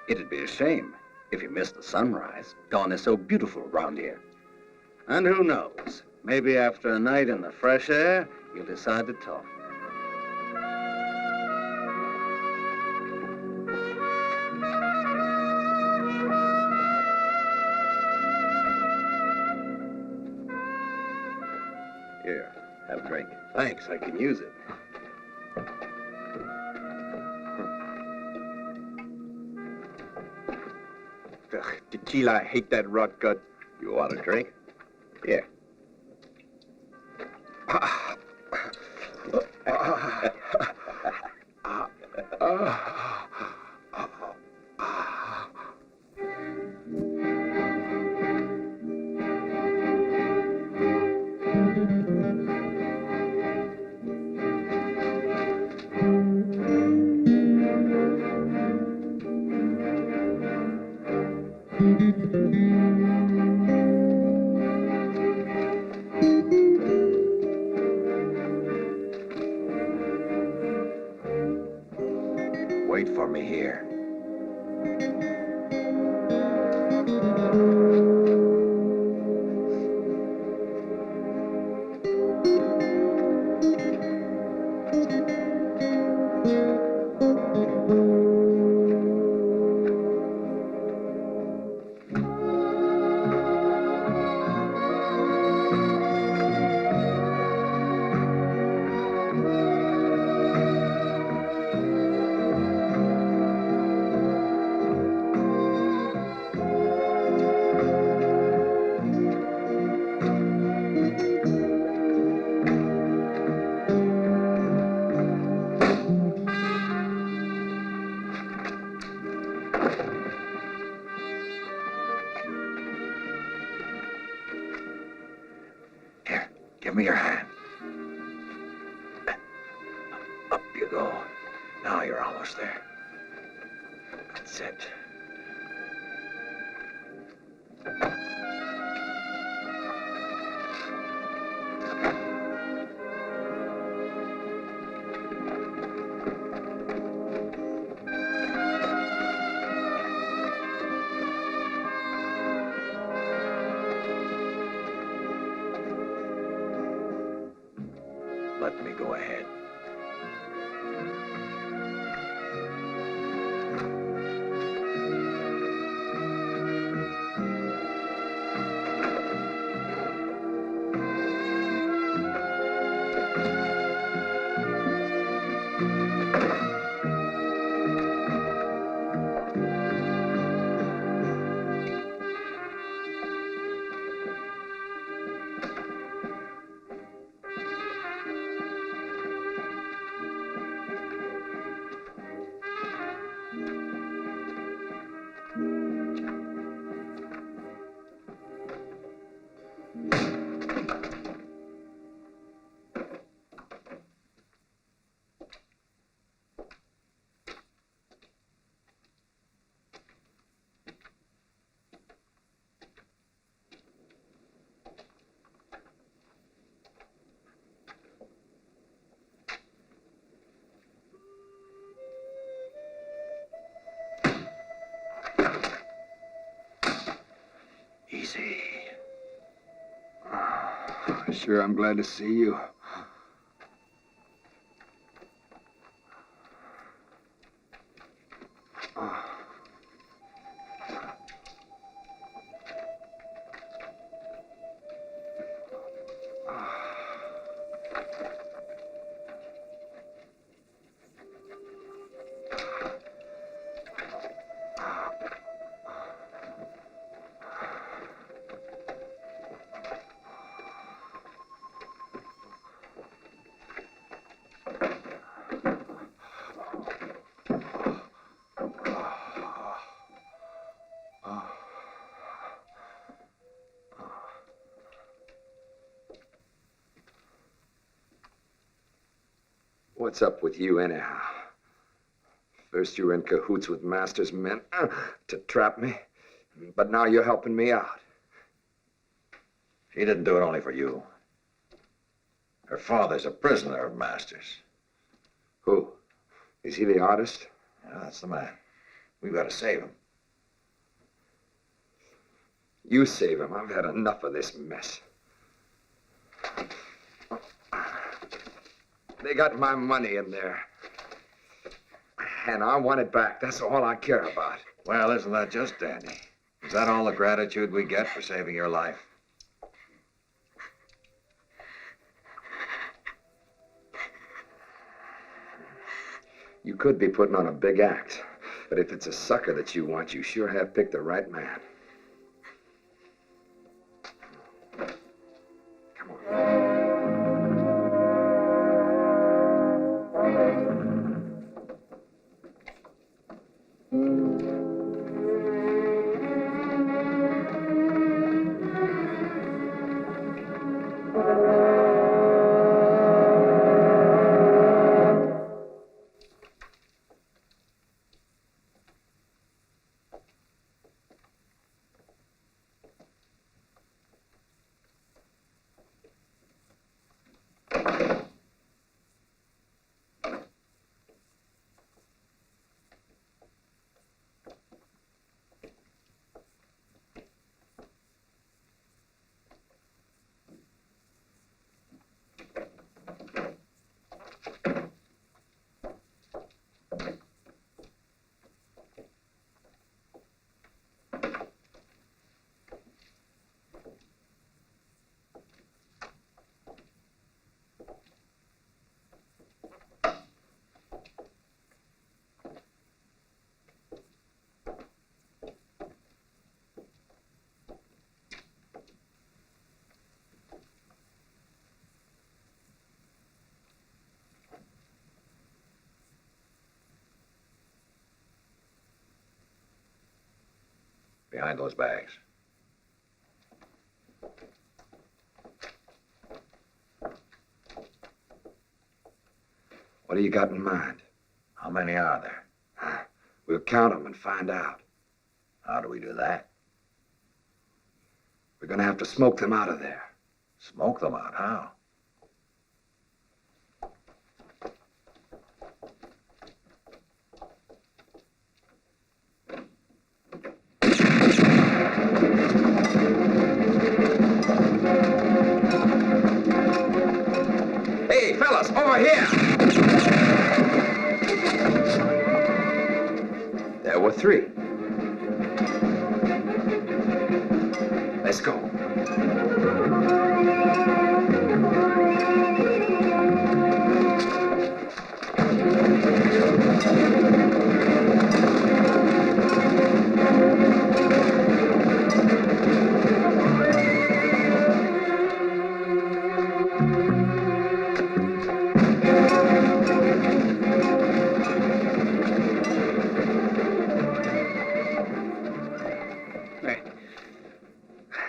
Speaker 7: It'd be a shame if you missed the sunrise. Dawn is so beautiful around here. And who knows? Maybe after a night in the fresh air, you'll decide to talk. Here, have a drink. Thanks, I can use it.
Speaker 6: Ugh, tequila, I hate that rot gut.
Speaker 7: You want a drink? Here.
Speaker 2: me here. Give me your hand. Up you go. Now you're almost there. That's it. Let me go ahead. Easy.
Speaker 3: Sure, I'm glad to see you. What's up with you, anyhow? First you were in cahoots with Master's men to trap me, but now you're helping me out.
Speaker 2: She didn't do it only for you. Her father's a prisoner of Master's.
Speaker 3: Who? Is he the artist?
Speaker 2: Yeah, that's the man. We've got to save him.
Speaker 3: You save him. I've had enough of this mess. They got my money in there. And I want it back. That's all I care about.
Speaker 2: Well, isn't that just dandy? Is that all the gratitude we get for saving your life?
Speaker 3: You could be putting on a big act. But if it's a sucker that you want, you sure have picked the right man. Come on.
Speaker 2: Behind those bags.
Speaker 3: What do you got in mind?
Speaker 2: How many are there?
Speaker 3: We'll count them and find out.
Speaker 2: How do we do that?
Speaker 3: We're gonna have to smoke them out of there.
Speaker 2: Smoke them out. How?
Speaker 3: Hey, fellas, over here! There were 3. Let's go.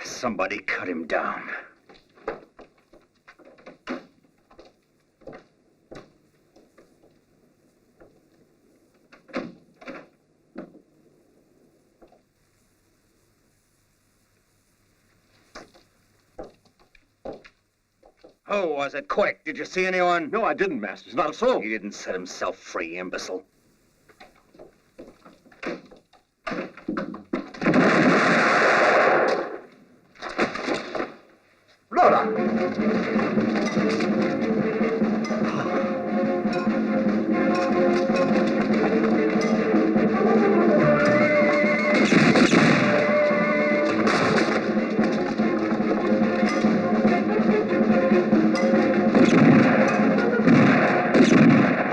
Speaker 7: Somebody cut him down. Who was it? Quick, did you see anyone?
Speaker 6: No, I didn't, Masters. Not a soul.
Speaker 7: He didn't set himself free, imbecile.
Speaker 3: Lola!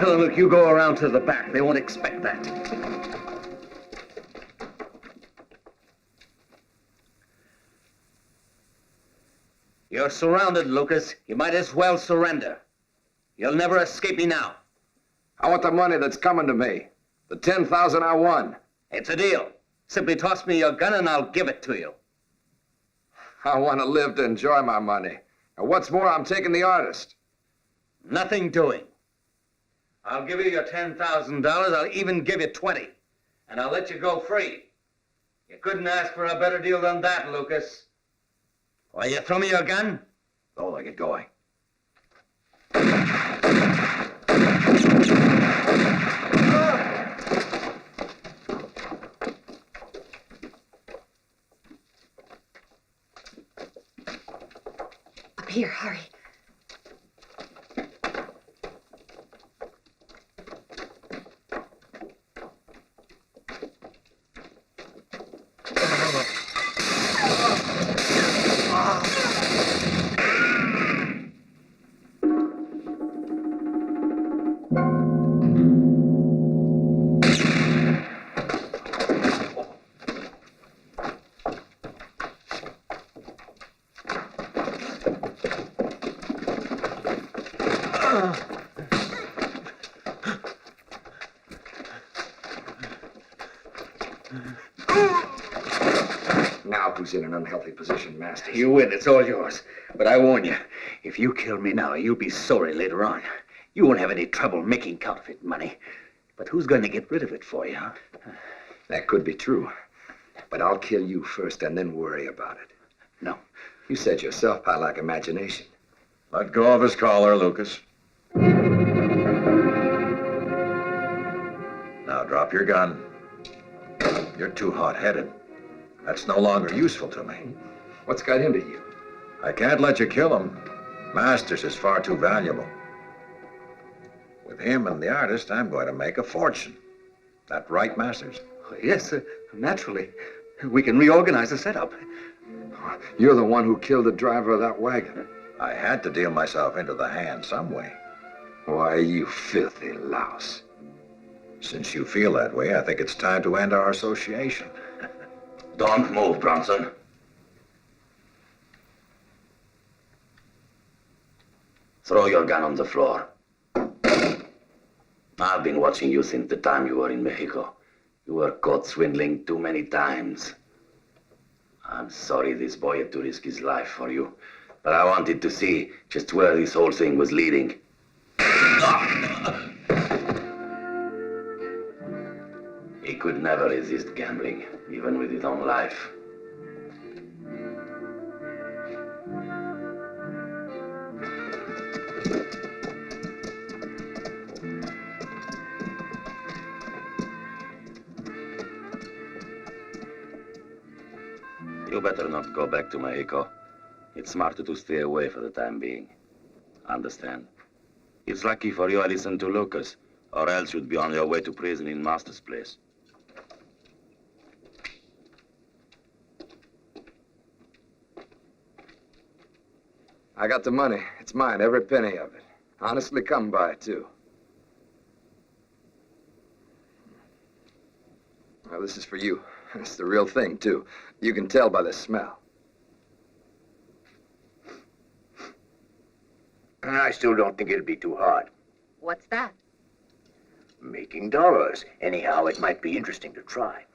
Speaker 7: Look, you go around to the back. They won't expect that. You're surrounded, Lucas. You might as well surrender. You'll never escape me now.
Speaker 3: I want the money that's coming to me. The 10,000 I won.
Speaker 7: It's a deal. Simply toss me your gun and I'll give it to you.
Speaker 3: I want to live to enjoy my money. And what's more, I'm taking the artist.
Speaker 7: Nothing doing. I'll give you your $10,000. I'll even give you 20. And I'll let you go free. You couldn't ask for a better deal than that, Lucas. Will you throw me your gun?
Speaker 2: Lola, get going.
Speaker 8: Up here, hurry.
Speaker 3: Now who's in an unhealthy position, Masters?
Speaker 7: You win. It's all yours. But I warn you, if you kill me now, you'll be sorry later on. You won't have any trouble making counterfeit money. But who's going to get rid of it for you, huh?
Speaker 3: That could be true. But I'll kill you first and then worry about it.
Speaker 7: No.
Speaker 3: You said yourself I lack imagination.
Speaker 2: Let go of his collar, Lucas. Now drop your gun. You're too hot-headed. That's no longer useful to me.
Speaker 3: What's got into you?
Speaker 2: I can't let you kill him. Masters is far too valuable. With him and the artist, I'm going to make a fortune. That right, Masters?
Speaker 7: Yes, naturally. We can reorganize the setup.
Speaker 3: You're the one who killed the driver of that wagon.
Speaker 2: I had to deal myself into the hand some way.
Speaker 3: Why, you filthy louse.
Speaker 2: Since you feel that way, I think it's time to end our association.
Speaker 1: Don't move, Bronson. Throw your gun on the floor. I've been watching you since the time you were in Mexico. You were caught swindling too many times. I'm sorry this boy had to risk his life for you, but I wanted to see just where this whole thing was leading. He could never resist gambling, even with his own life. You better not go back to Mexico. It's smarter to stay away for the time being. Understand? It's lucky for you I listened to Lucas, or else you'd be on your way to prison in Master's place.
Speaker 3: I got the money. It's mine, every penny of it. Honestly come by, too. Well, this is for you. It's the real thing, too. You can tell by the smell.
Speaker 9: I still don't think it'll be too hard.
Speaker 8: What's that?
Speaker 9: Making dollars. Anyhow, it might be interesting to try.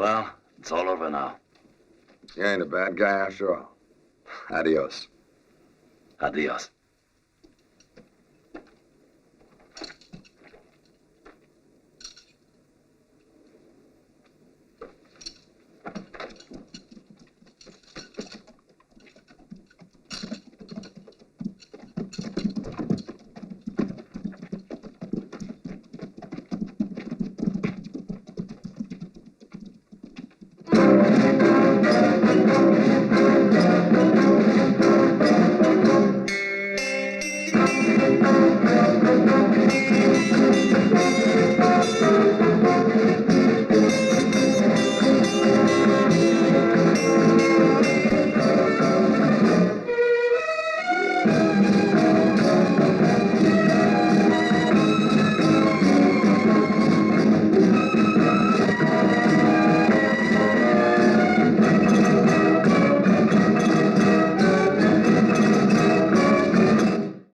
Speaker 1: Well, it's all over now.
Speaker 3: You ain't a bad guy after all. Adios.
Speaker 1: Adios.